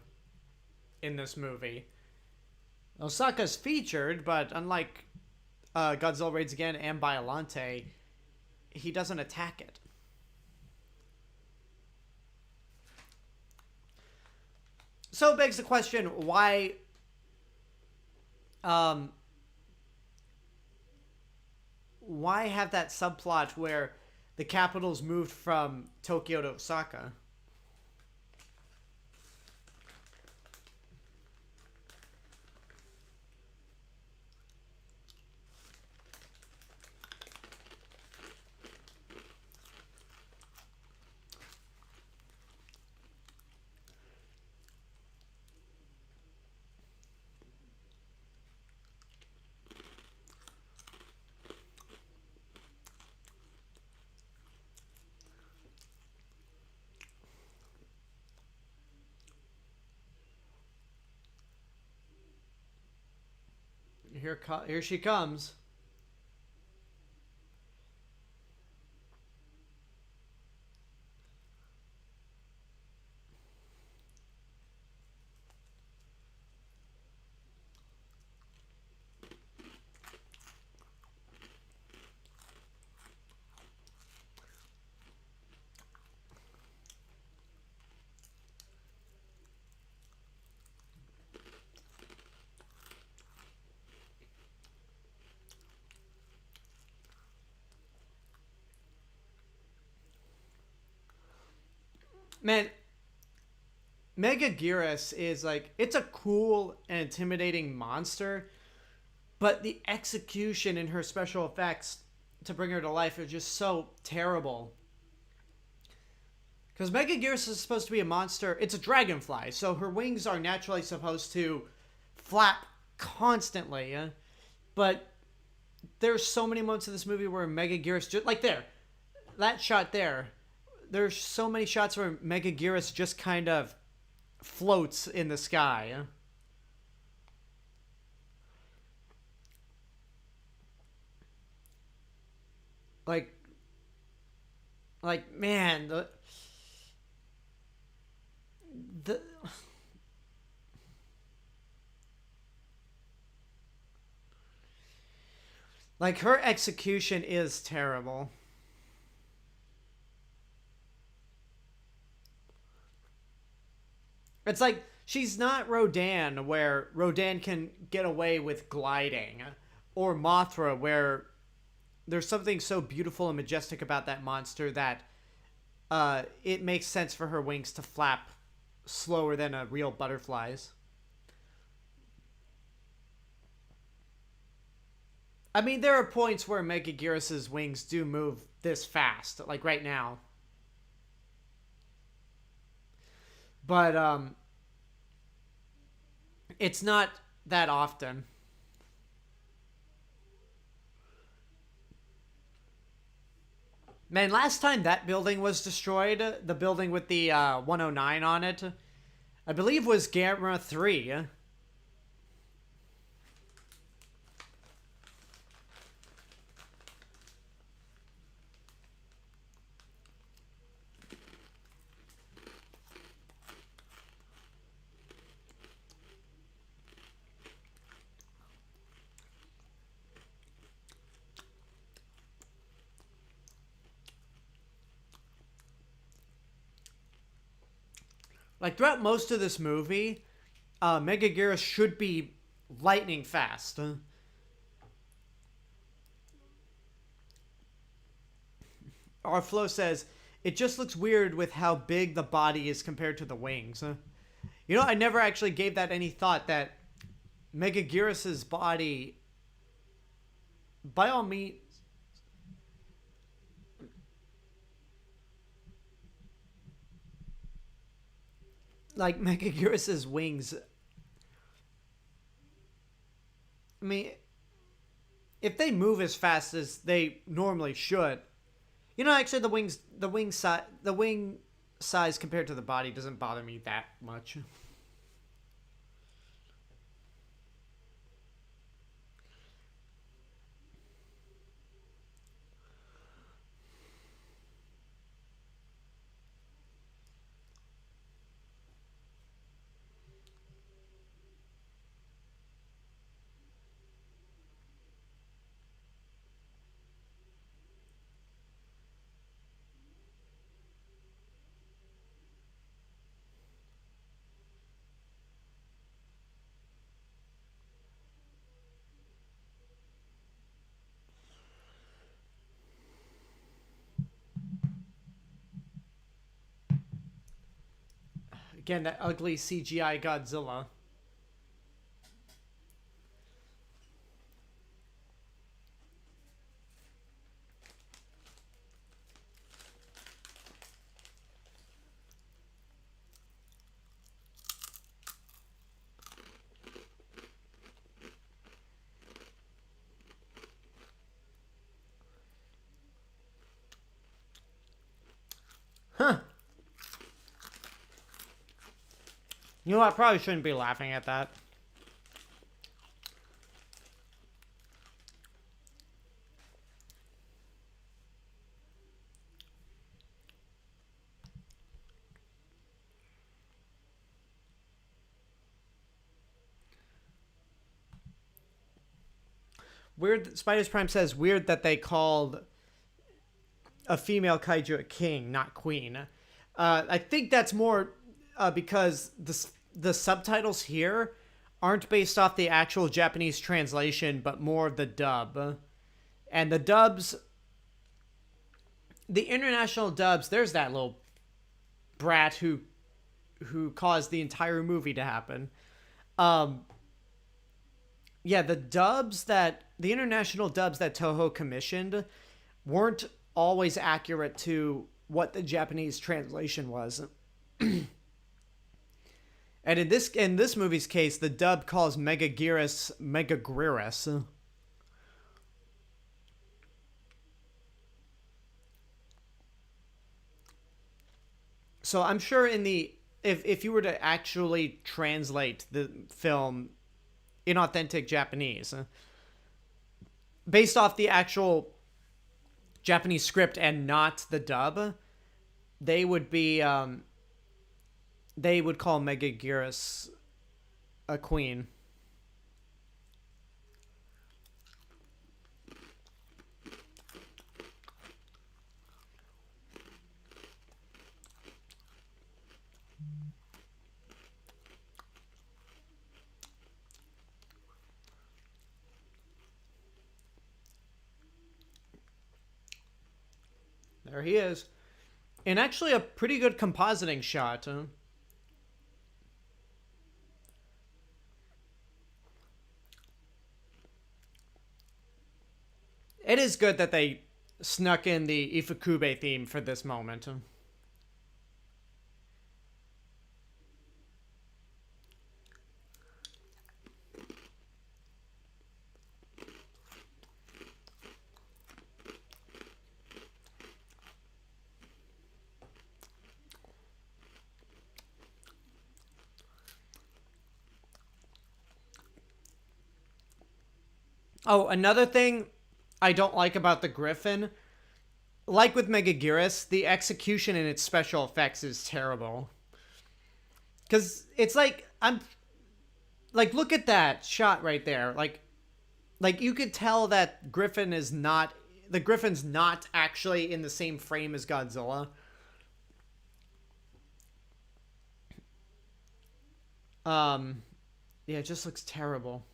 in this movie. Osaka's featured, but unlike Godzilla Raids Again and Biollante, he doesn't attack it. So it begs the question, why have that subplot where the capital's moved from Tokyo to Osaka? Here she comes. Man, Megaguirus is like, it's a cool and intimidating monster, but the execution in her special effects to bring her to life are just so terrible. Because Megaguirus is supposed to be a monster. It's a dragonfly, so her wings are naturally supposed to flap constantly. But there's so many moments in this movie where Megaguirus, just like there, that shot there, there's so many shots where Megaguirus just kind of floats in the sky. Like man, the like her execution is terrible. It's like she's not Rodan, where Rodan can get away with gliding, or Mothra, where there's something so beautiful and majestic about that monster that it makes sense for her wings to flap slower than a real butterfly's. I mean, there are points where Megaguirus's wings do move this fast, like right now. But it's not that often. Man, last time that building was destroyed, the building with the 109 on it, I believe was Gamma 3. Like, throughout most of this movie, Megaguirus should be lightning fast. Our Flo says, it just looks weird with how big the body is compared to the wings. You know, I never actually gave that any thought, that Megaguirus's body, by all means, like Megaguirus's wings, I mean, if they move as fast as they normally should, actually the wing size compared to the body doesn't bother me that much. Again, that ugly CGI Godzilla. Huh. You know what? I probably shouldn't be laughing at that. Weird. Spiders Prime says, weird that they called a female kaiju a king, not queen. I think that's more because the subtitles here aren't based off the actual Japanese translation, but more of the dub. And the dubs, the international dubs, there's that little brat who caused the entire movie to happen. Yeah, the international dubs that Toho commissioned weren't always accurate to what the Japanese translation was. And in this movie's case, the dub calls Megaguirus Megaguirus. So I'm sure if you were to actually translate the film in authentic Japanese, based off the actual Japanese script and not the dub, they would call Megaguirus a queen. There he is. And actually a pretty good compositing shot. It is good that they snuck in the Ifukube theme for this moment. Oh, another thing I don't like about the Griffin, like with Megaguirus, the execution in its special effects is terrible. Because it's like, look at that shot right there. Like you could tell that Griffin's not actually in the same frame as Godzilla. Yeah, it just looks terrible.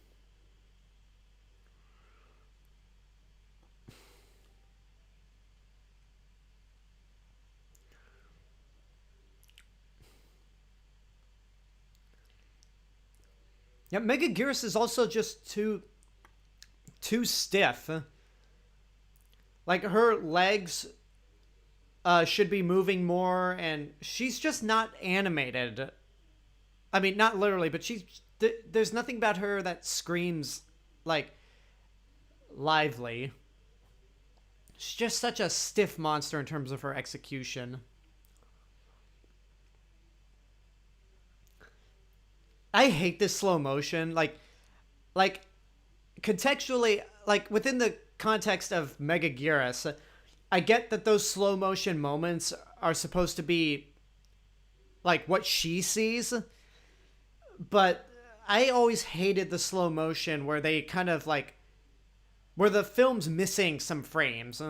Yeah, Megaguirus is also just too stiff. Like, her legs should be moving more, and she's just not animated. I mean, not literally, but there's nothing about her that screams, like lively. She's just such a stiff monster in terms of her execution. I hate this slow motion. Like contextually, like within the context of Megaguirus, I get that those slow motion moments are supposed to be like what she sees, but I always hated the slow motion where they kind of like where the film's missing some frames.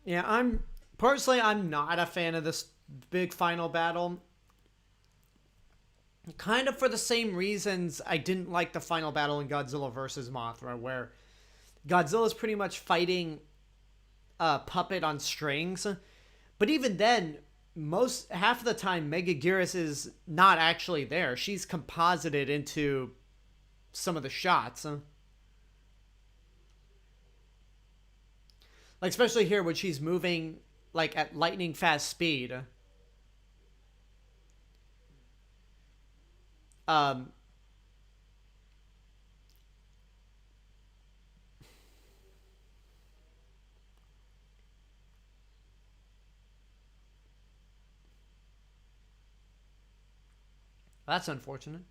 Yeah, I'm not a fan of this big final battle. Kind of for the same reasons I didn't like the final battle in Godzilla versus Mothra, where Godzilla's pretty much fighting a puppet on strings. But even then, half of the time Megaguirus is not actually there. She's composited into some of the shots. Like especially here when she's moving like at lightning fast speed. Um that's unfortunate.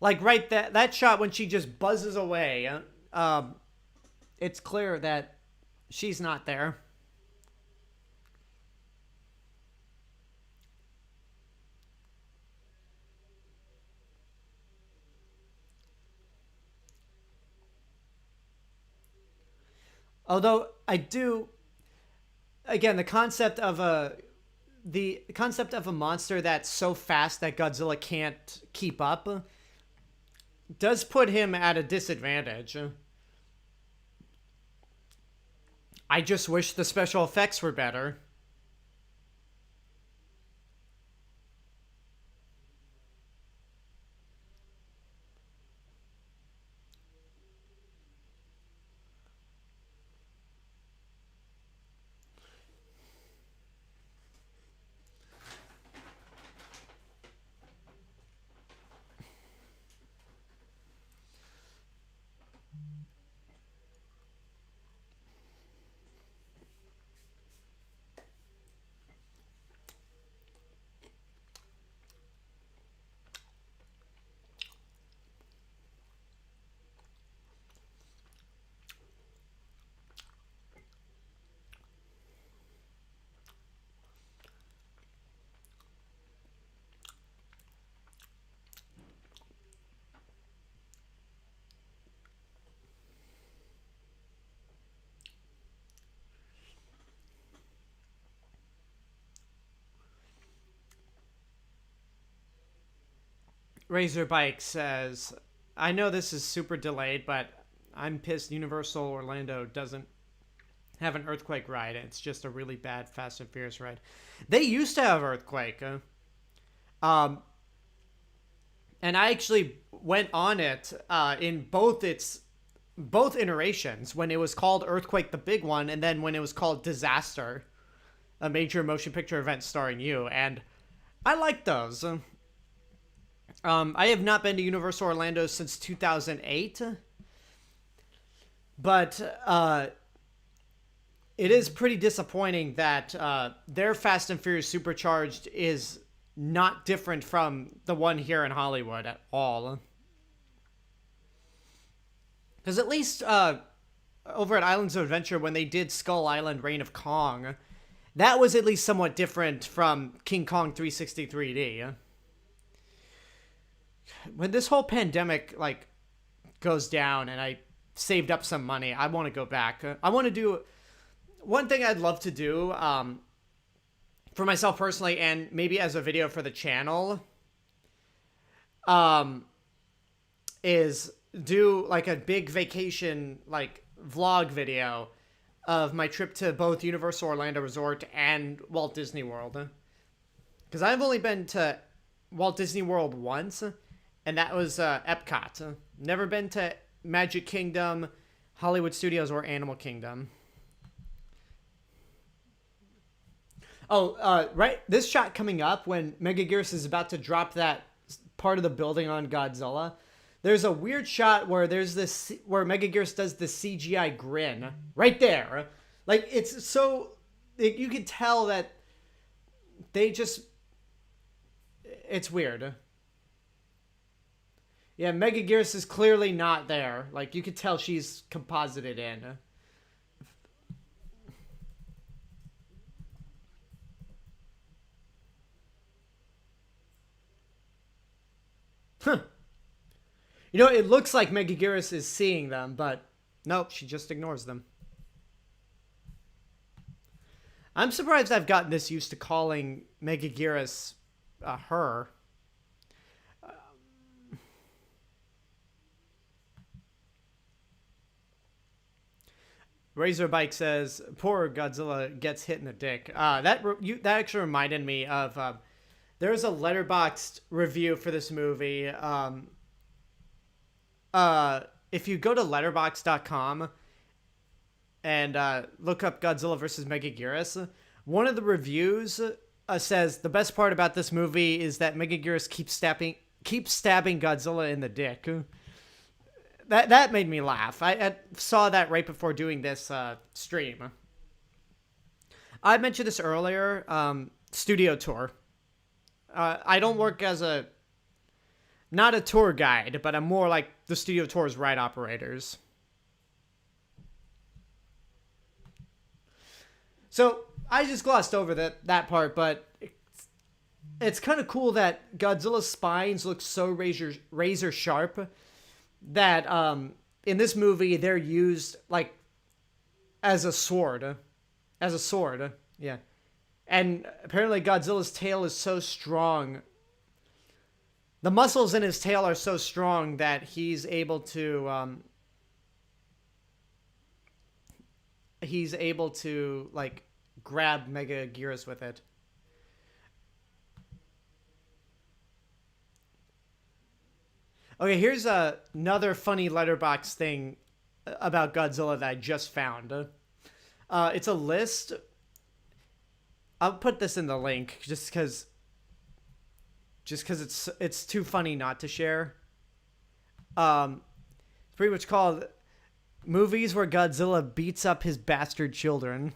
Like right that shot when she just buzzes away, it's clear that she's not there. Although I do, again, the concept of a monster that's so fast that Godzilla can't keep up does put him at a disadvantage. I just wish the special effects were better. Razorbike says, I know this is super delayed, but I'm pissed Universal Orlando doesn't have an Earthquake ride. It's just a really bad Fast and Furious ride. They used to have Earthquake. Um, and I actually went on it in both iterations, when it was called Earthquake the big one, and then when it was called Disaster, a major motion picture event starring you. And I like those. I have not been to Universal Orlando since 2008, but it is pretty disappointing that their Fast and Furious Supercharged is not different from the one here in Hollywood at all. Because at least over at Islands of Adventure when they did Skull Island Reign of Kong. That was at least somewhat different from King Kong 363D. When this whole pandemic like goes down and I saved up some money, I want to go back. I want to do one thing I'd love to do for myself personally, and maybe as a video for the channel, is do like a big vacation like vlog video of my trip to both Universal Orlando Resort and Walt Disney World. Because I've only been to Walt Disney World once, and that was Epcot. Never been to Magic Kingdom, Hollywood Studios, or Animal Kingdom. Oh, right. This shot coming up when Megaguirus is about to drop that part of the building on Godzilla. There's a weird shot where there's this where Megaguirus does the CGI grin right there. Like it's so you can tell that they just it's weird. Yeah, Megaguirus is clearly not there. Like you could tell she's composited in. Huh. You know, it looks like Megaguirus is seeing them, but nope, she just ignores them. I'm surprised I've gotten this used to calling Megaguirus her. Razorbike says, "Poor Godzilla gets hit in the dick." That actually reminded me of there's a Letterboxd review for this movie. If you go to letterboxd.com and look up Godzilla vs. Megaguirus, one of the reviews says the best part about this movie is that Megaguirus keeps stabbing Godzilla in the dick. That made me laugh. I saw that right before doing this stream. I mentioned this earlier. Studio tour. I don't work as not a tour guide, but I'm more like the studio tour's ride operators. So I just glossed over that part, but it's kind of cool that Godzilla's spines look so razor sharp that in this movie they're used like as a sword. Yeah. And apparently Godzilla's tail is so strong. The muscles in his tail are so strong that he's able to like grab Megaguirus with it. Okay, here's another funny Letterboxd thing about Godzilla that I just found. It's a list. I'll put this in the link just because it's too funny not to share. It's pretty much called Movies Where Godzilla Beats Up His Bastard Children.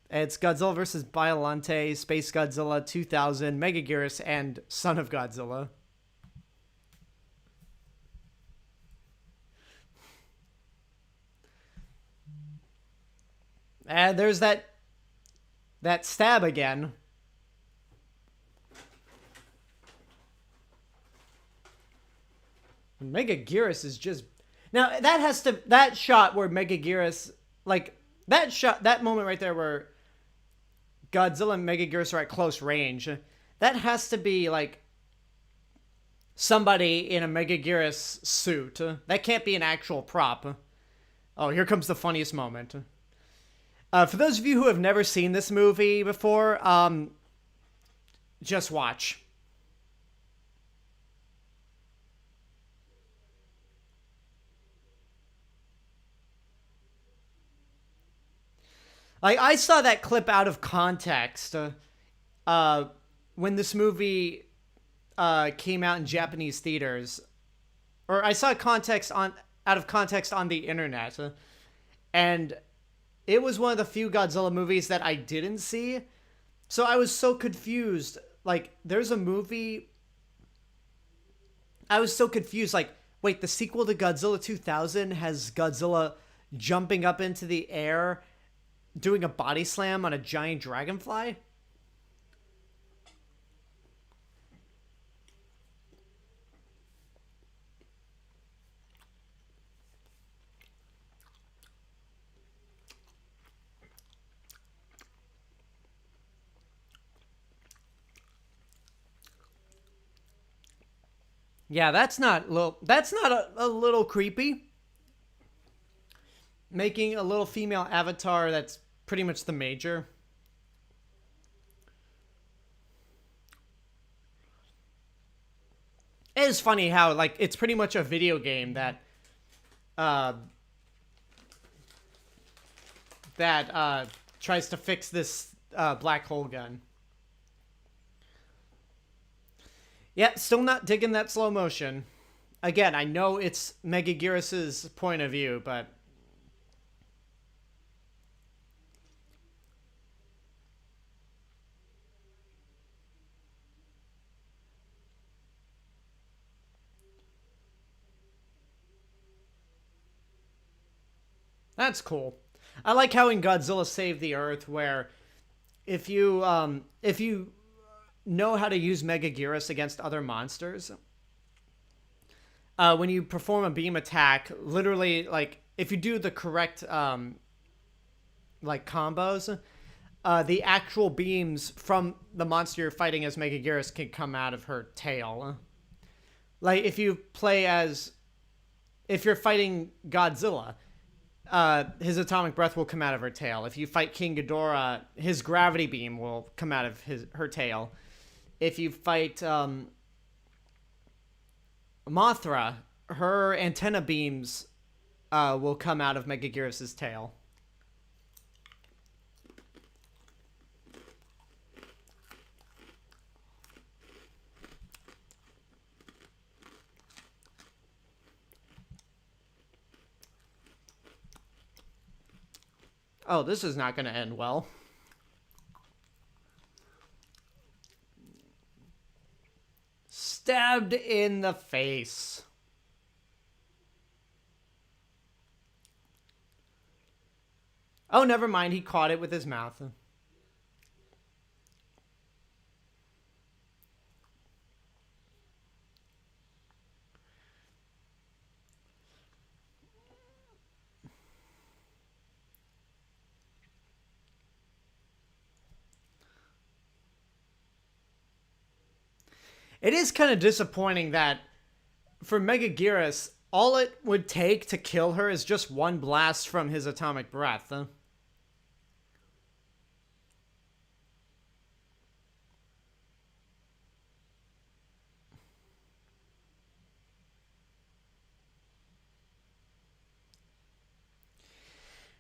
It's Godzilla vs. Biollante, Space Godzilla 2000, Megaguirus, and Son of Godzilla. And there's that stab again. Megaguirus is just... Now, that shot where Megaguirus... Like, that moment right there where Godzilla and Megaguirus are at close range, that has to be, like, somebody in a Megaguirus suit. That can't be an actual prop. Oh, here comes the funniest moment. For those of you who have never seen this movie before, just watch. I saw that clip out of context when this movie came out in Japanese theaters. Or I saw out of context on the internet. And it was one of the few Godzilla movies that I didn't see. So I was so confused. Like, there's a movie... I was so confused. Like, wait, the sequel to Godzilla 2000 has Godzilla jumping up into the air, doing a body slam on a giant dragonfly. Yeah, that's not a little creepy. Making a little female avatar that's pretty much the major. It is funny how, like, it's pretty much a video game that tries to fix this black hole gun. Yeah, still not digging that slow motion. Again, I know it's Megaguirus' point of view, but... That's cool. I like how in Godzilla Save the Earth, where if you know how to use Megaguirus against other monsters, when you perform a beam attack, literally, like, if you do the correct like combos, the actual beams from the monster you're fighting as Megaguirus can come out of her tail. Like, if you're fighting Godzilla, his atomic breath will come out of her tail. If you fight King Ghidorah, his gravity beam will come out of her tail. If you fight Mothra, her antenna beams will come out of Megaguirus' tail. Oh, this is not going to end well. Stabbed in the face. Oh, never mind. He caught it with his mouth. It is kind of disappointing that for Megaguirus, all it would take to kill her is just one blast from his atomic breath.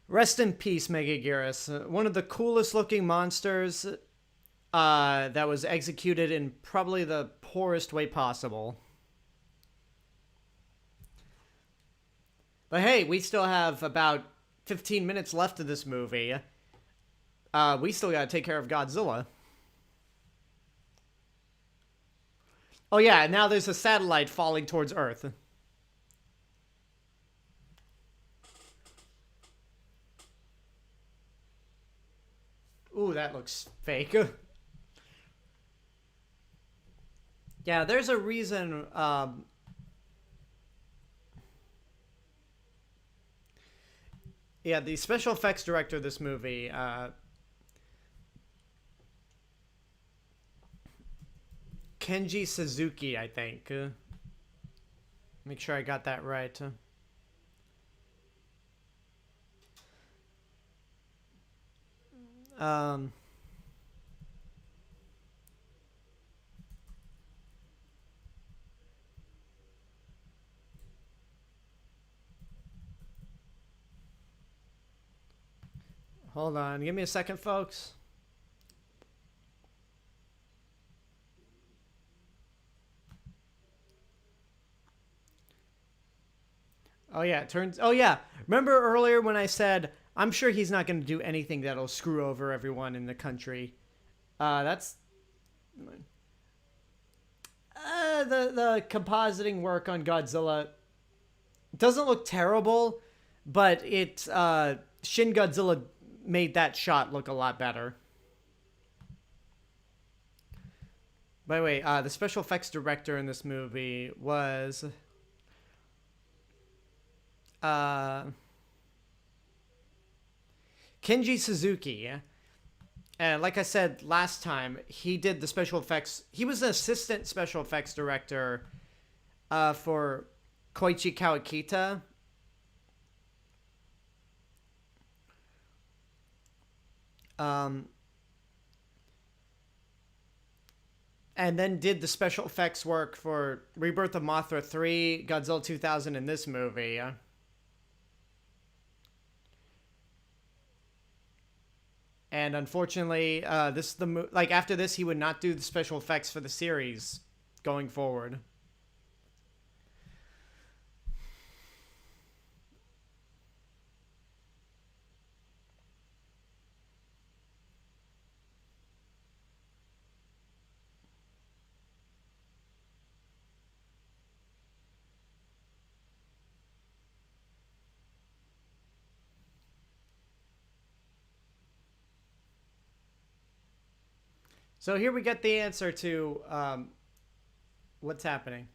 Rest in peace, Megaguirus. One of the coolest looking monsters that was executed in probably the poorest way possible. But hey, we still have about 15 minutes left of this movie. We still gotta take care of Godzilla. Oh yeah, now there's a satellite falling towards Earth. Ooh, that looks fake. Yeah, there's a reason, yeah, the special effects director of this movie, Kenji Suzuki, I think. Make sure I got that right. Hold on. Give me a second, folks. Oh, yeah. Oh, yeah. Remember earlier when I said, I'm sure he's not going to do anything that'll screw over everyone in the country. That's... the compositing work on Godzilla doesn't look terrible, but Shin Godzilla made that shot look a lot better. By the way, the special effects director in this movie was Kenji Suzuki. And like I said last time, he did the special effects. He was an assistant special effects director for Koichi Kawakita. And then did the special effects work for Rebirth of Mothra 3, Godzilla 2000, and this movie. And unfortunately, after this, he would not do the special effects for the series going forward. So here we get the answer to what's happening.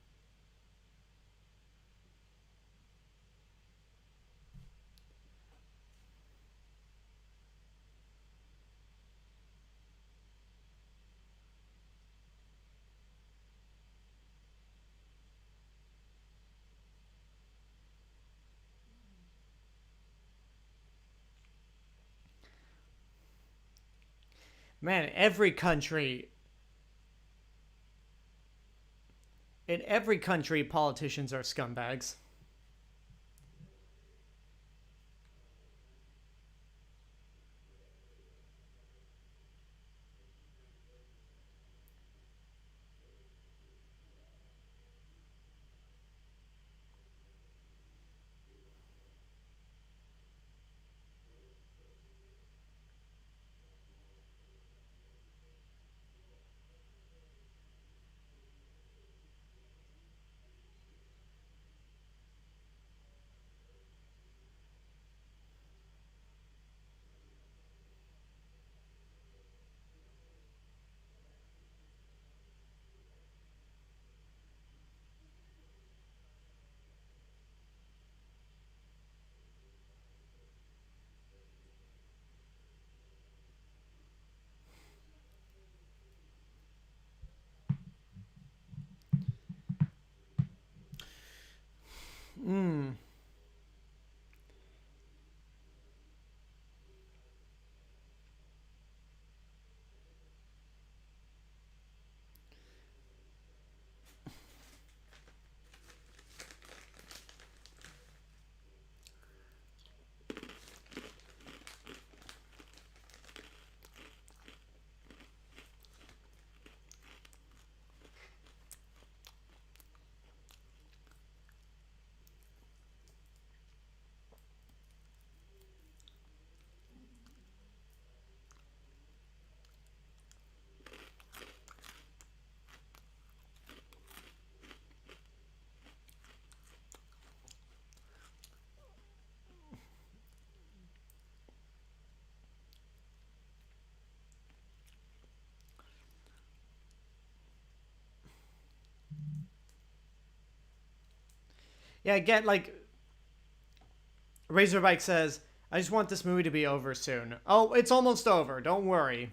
Man, in every country, politicians are scumbags. Yeah, get like Razorbike says, I just want this movie to be over soon. Oh, it's almost over. Don't worry.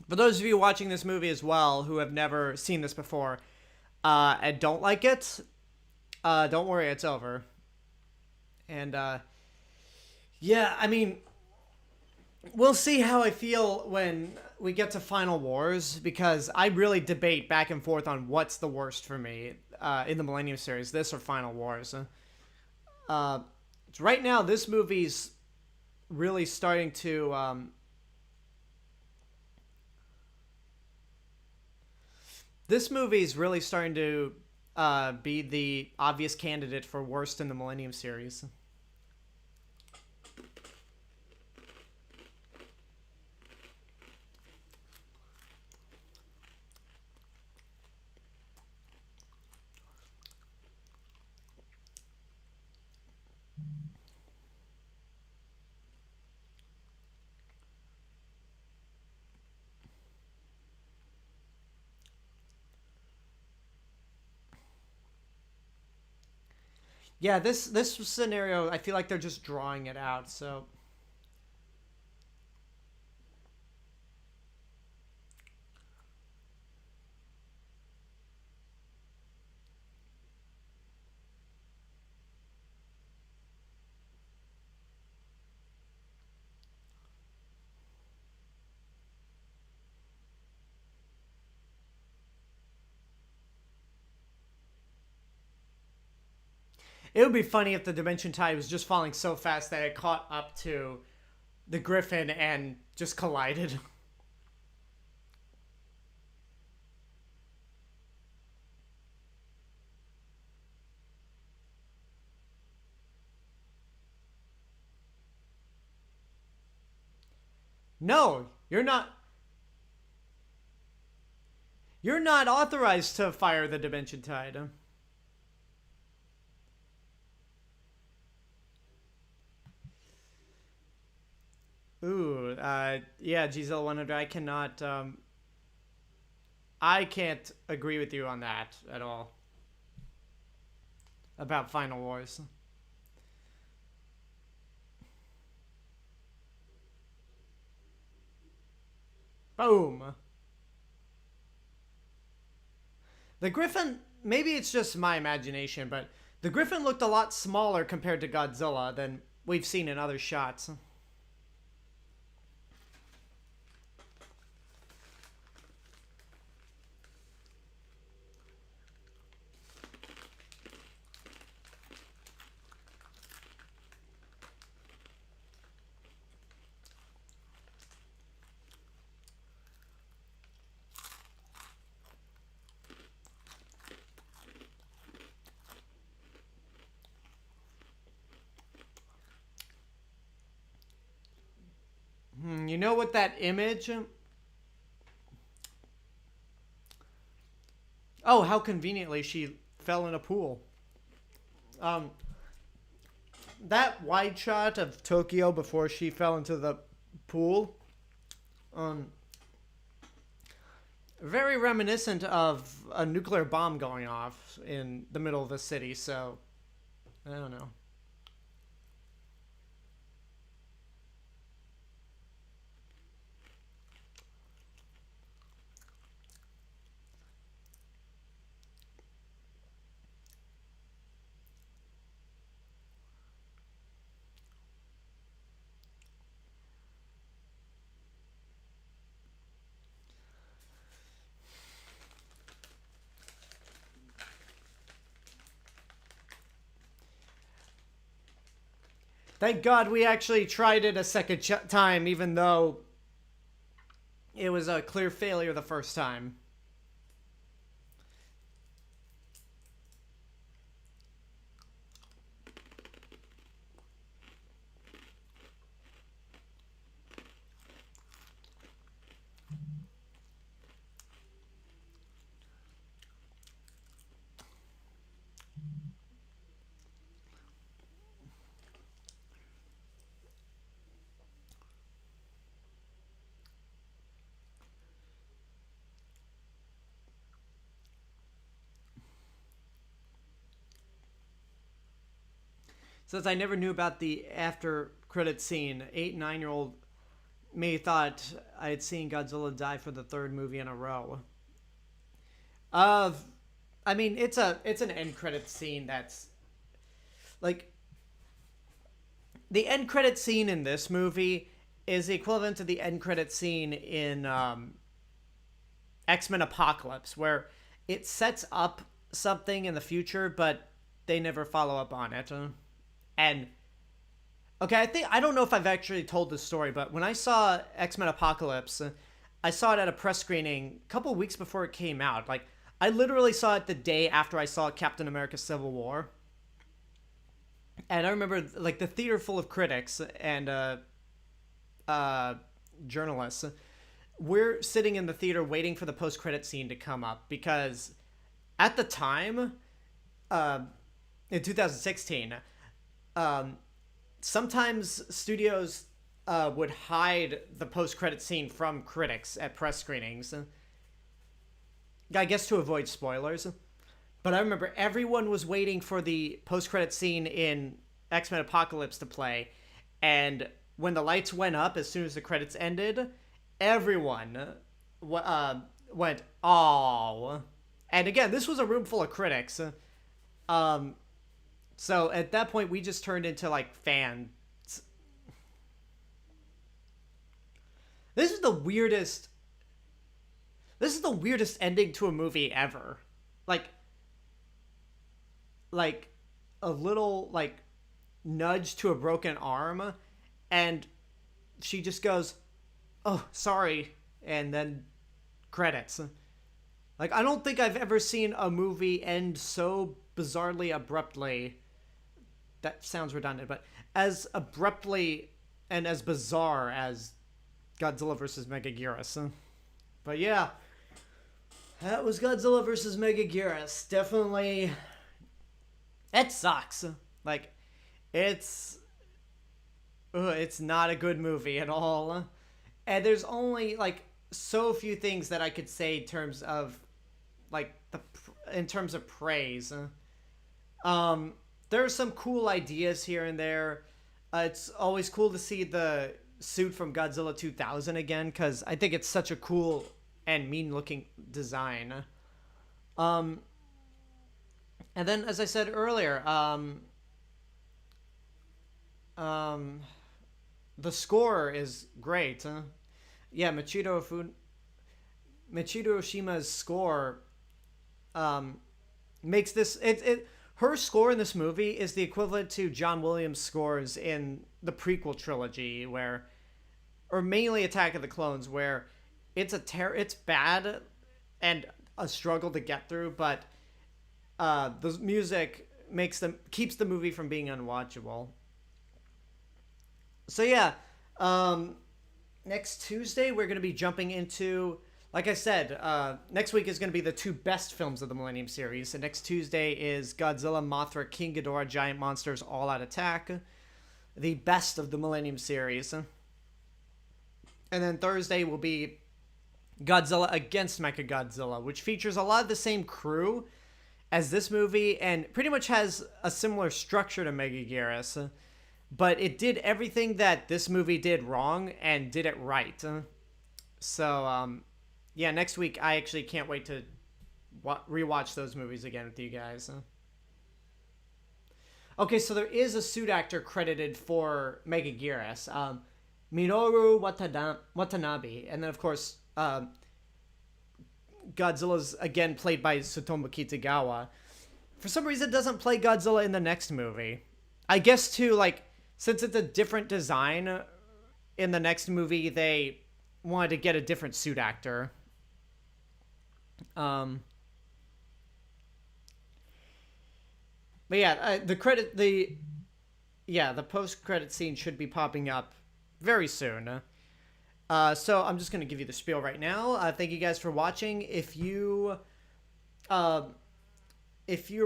For those of you watching this movie as well who have never seen this before and don't like it, don't worry, it's over. And yeah, I mean, we'll see how I feel when we get to Final Wars, because I really debate back and forth on what's the worst for me in the Millennium series, this or Final Wars. Right now, this movie's really starting to be the obvious candidate for worst in the Millennium series. Yeah, this scenario, I feel like they're just drawing it out. So it would be funny if the Dimension Tide was just falling so fast that it caught up to the Griffin and just collided. No, you're not. You're not authorized to fire the Dimension Tide. Ooh, yeah, Giselle 100. I can't agree with you on that at all. About Final Wars. Boom. The Griffin, maybe it's just my imagination, but the Griffin looked a lot smaller compared to Godzilla than we've seen in other shots. You know what that image? Oh, how conveniently she fell in a pool. Um, that wide shot of Tokyo before she fell into the pool, um, very reminiscent of a nuclear bomb going off in the middle of the city. So, I don't know. Thank God we actually tried it a second time, even though it was a clear failure the first time. Since I never knew about the after credit scene, 8 9 year old me thought I had seen Godzilla die for the third movie in a row. Uh, I mean, it's an end credit scene that's like the end credit scene in this movie is equivalent to the end credit scene in X-Men Apocalypse, where it sets up something in the future, but they never follow up on it. And okay, I don't know if I've actually told this story, but when I saw X-Men Apocalypse, I saw it at a press screening a couple weeks before it came out. Like I literally saw it the day after I saw Captain America: Civil War. And I remember like the theater full of critics and uh, journalists. We're sitting in the theater waiting for the post-credit scene to come up because at the time, uh, in 2016, um, sometimes studios would hide the post-credit scene from critics at press screenings. I guess to avoid spoilers. But I remember everyone was waiting for the post-credit scene in X-Men Apocalypse to play, and when the lights went up as soon as the credits ended, everyone went, "Oh!" And again, this was a room full of critics. So at that point, we just turned into like fans. This is the weirdest ending to a movie ever. Like a little like nudge to a broken arm, and she just goes, "Oh, sorry," and then credits. Like, I don't think I've ever seen a movie end so bizarrely abruptly. That sounds redundant, but as abruptly and as bizarre as Godzilla vs. Megaguirus. But yeah, that was Godzilla vs. Megaguirus. Definitely, it sucks. Like, it's not a good movie at all. And there's only like so few things that I could say in terms of like in terms of praise. There are some cool ideas here and there. It's always cool to see the suit from Godzilla 2000 again, because I think it's such a cool and mean-looking design. And then, as I said earlier, the score is great. Yeah, Michido Oshima's score makes this... Her score in this movie is the equivalent to John Williams' scores in the prequel trilogy, or mainly Attack of the Clones, where it's bad and a struggle to get through, but the music keeps the movie from being unwatchable. So yeah, next Tuesday we're going to be jumping into, like I said, next week is going to be the two best films of the Millennium series. And next Tuesday is Godzilla, Mothra, King Ghidorah, Giant Monsters, All Out Attack, the best of the Millennium series. And then Thursday will be Godzilla against Mechagodzilla, which features a lot of the same crew as this movie and pretty much has a similar structure to Megaguirus. But it did everything that this movie did wrong and did it right. So, yeah, next week I actually can't wait to rewatch those movies again with you guys. Okay, so there is a suit actor credited for Megaguirus, Minoru Watanabe, and then of course Godzilla's again played by Tsutomu Kitagawa. For some reason, it doesn't play Godzilla in the next movie. I guess too, like, since it's a different design in the next movie, they wanted to get a different suit actor. But yeah, the post-credit scene should be popping up very soon. So I'm just going to give you the spiel right now. Thank you guys for watching. If you're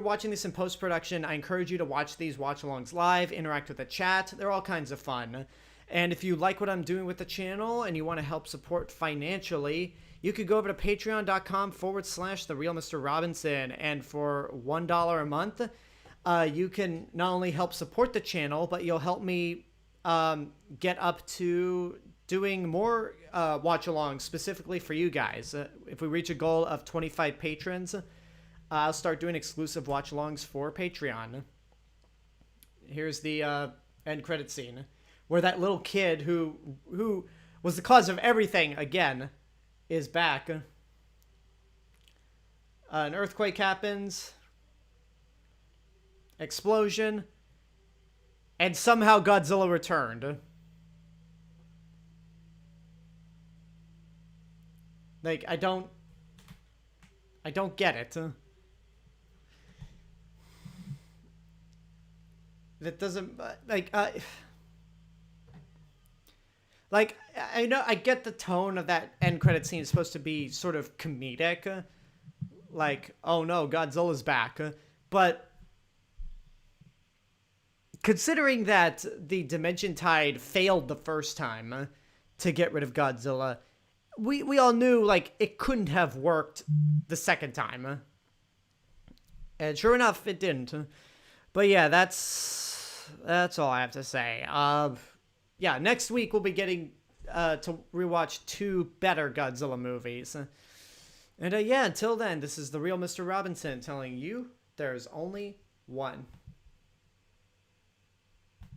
watching this in post-production, I encourage you to watch these watch-alongs live, interact with the chat. They're all kinds of fun. And if you like what I'm doing with the channel and you want to help support financially, you could go over to patreon.com/TheRealMrRobinson. And for $1 a month, you can not only help support the channel, but you'll help me get up to doing more watch-alongs specifically for you guys. If we reach a goal of 25 patrons, I'll start doing exclusive watch-alongs for Patreon. Here's the end credit scene, where that little kid who was the cause of everything, again, is back. An earthquake happens. Explosion. And somehow Godzilla returned. Like, I don't get it. That doesn't, like, I know, I get the tone of that end credit scene is supposed to be sort of comedic. Like, oh no, Godzilla's back. But considering that the Dimension Tide failed the first time to get rid of Godzilla, we all knew, like, it couldn't have worked the second time. And sure enough, it didn't. But yeah, that's all I have to say. Yeah, next week we'll be getting to rewatch 2 better Godzilla movies. And yeah, until then, this is the real Mr. Robinson telling you there's only one.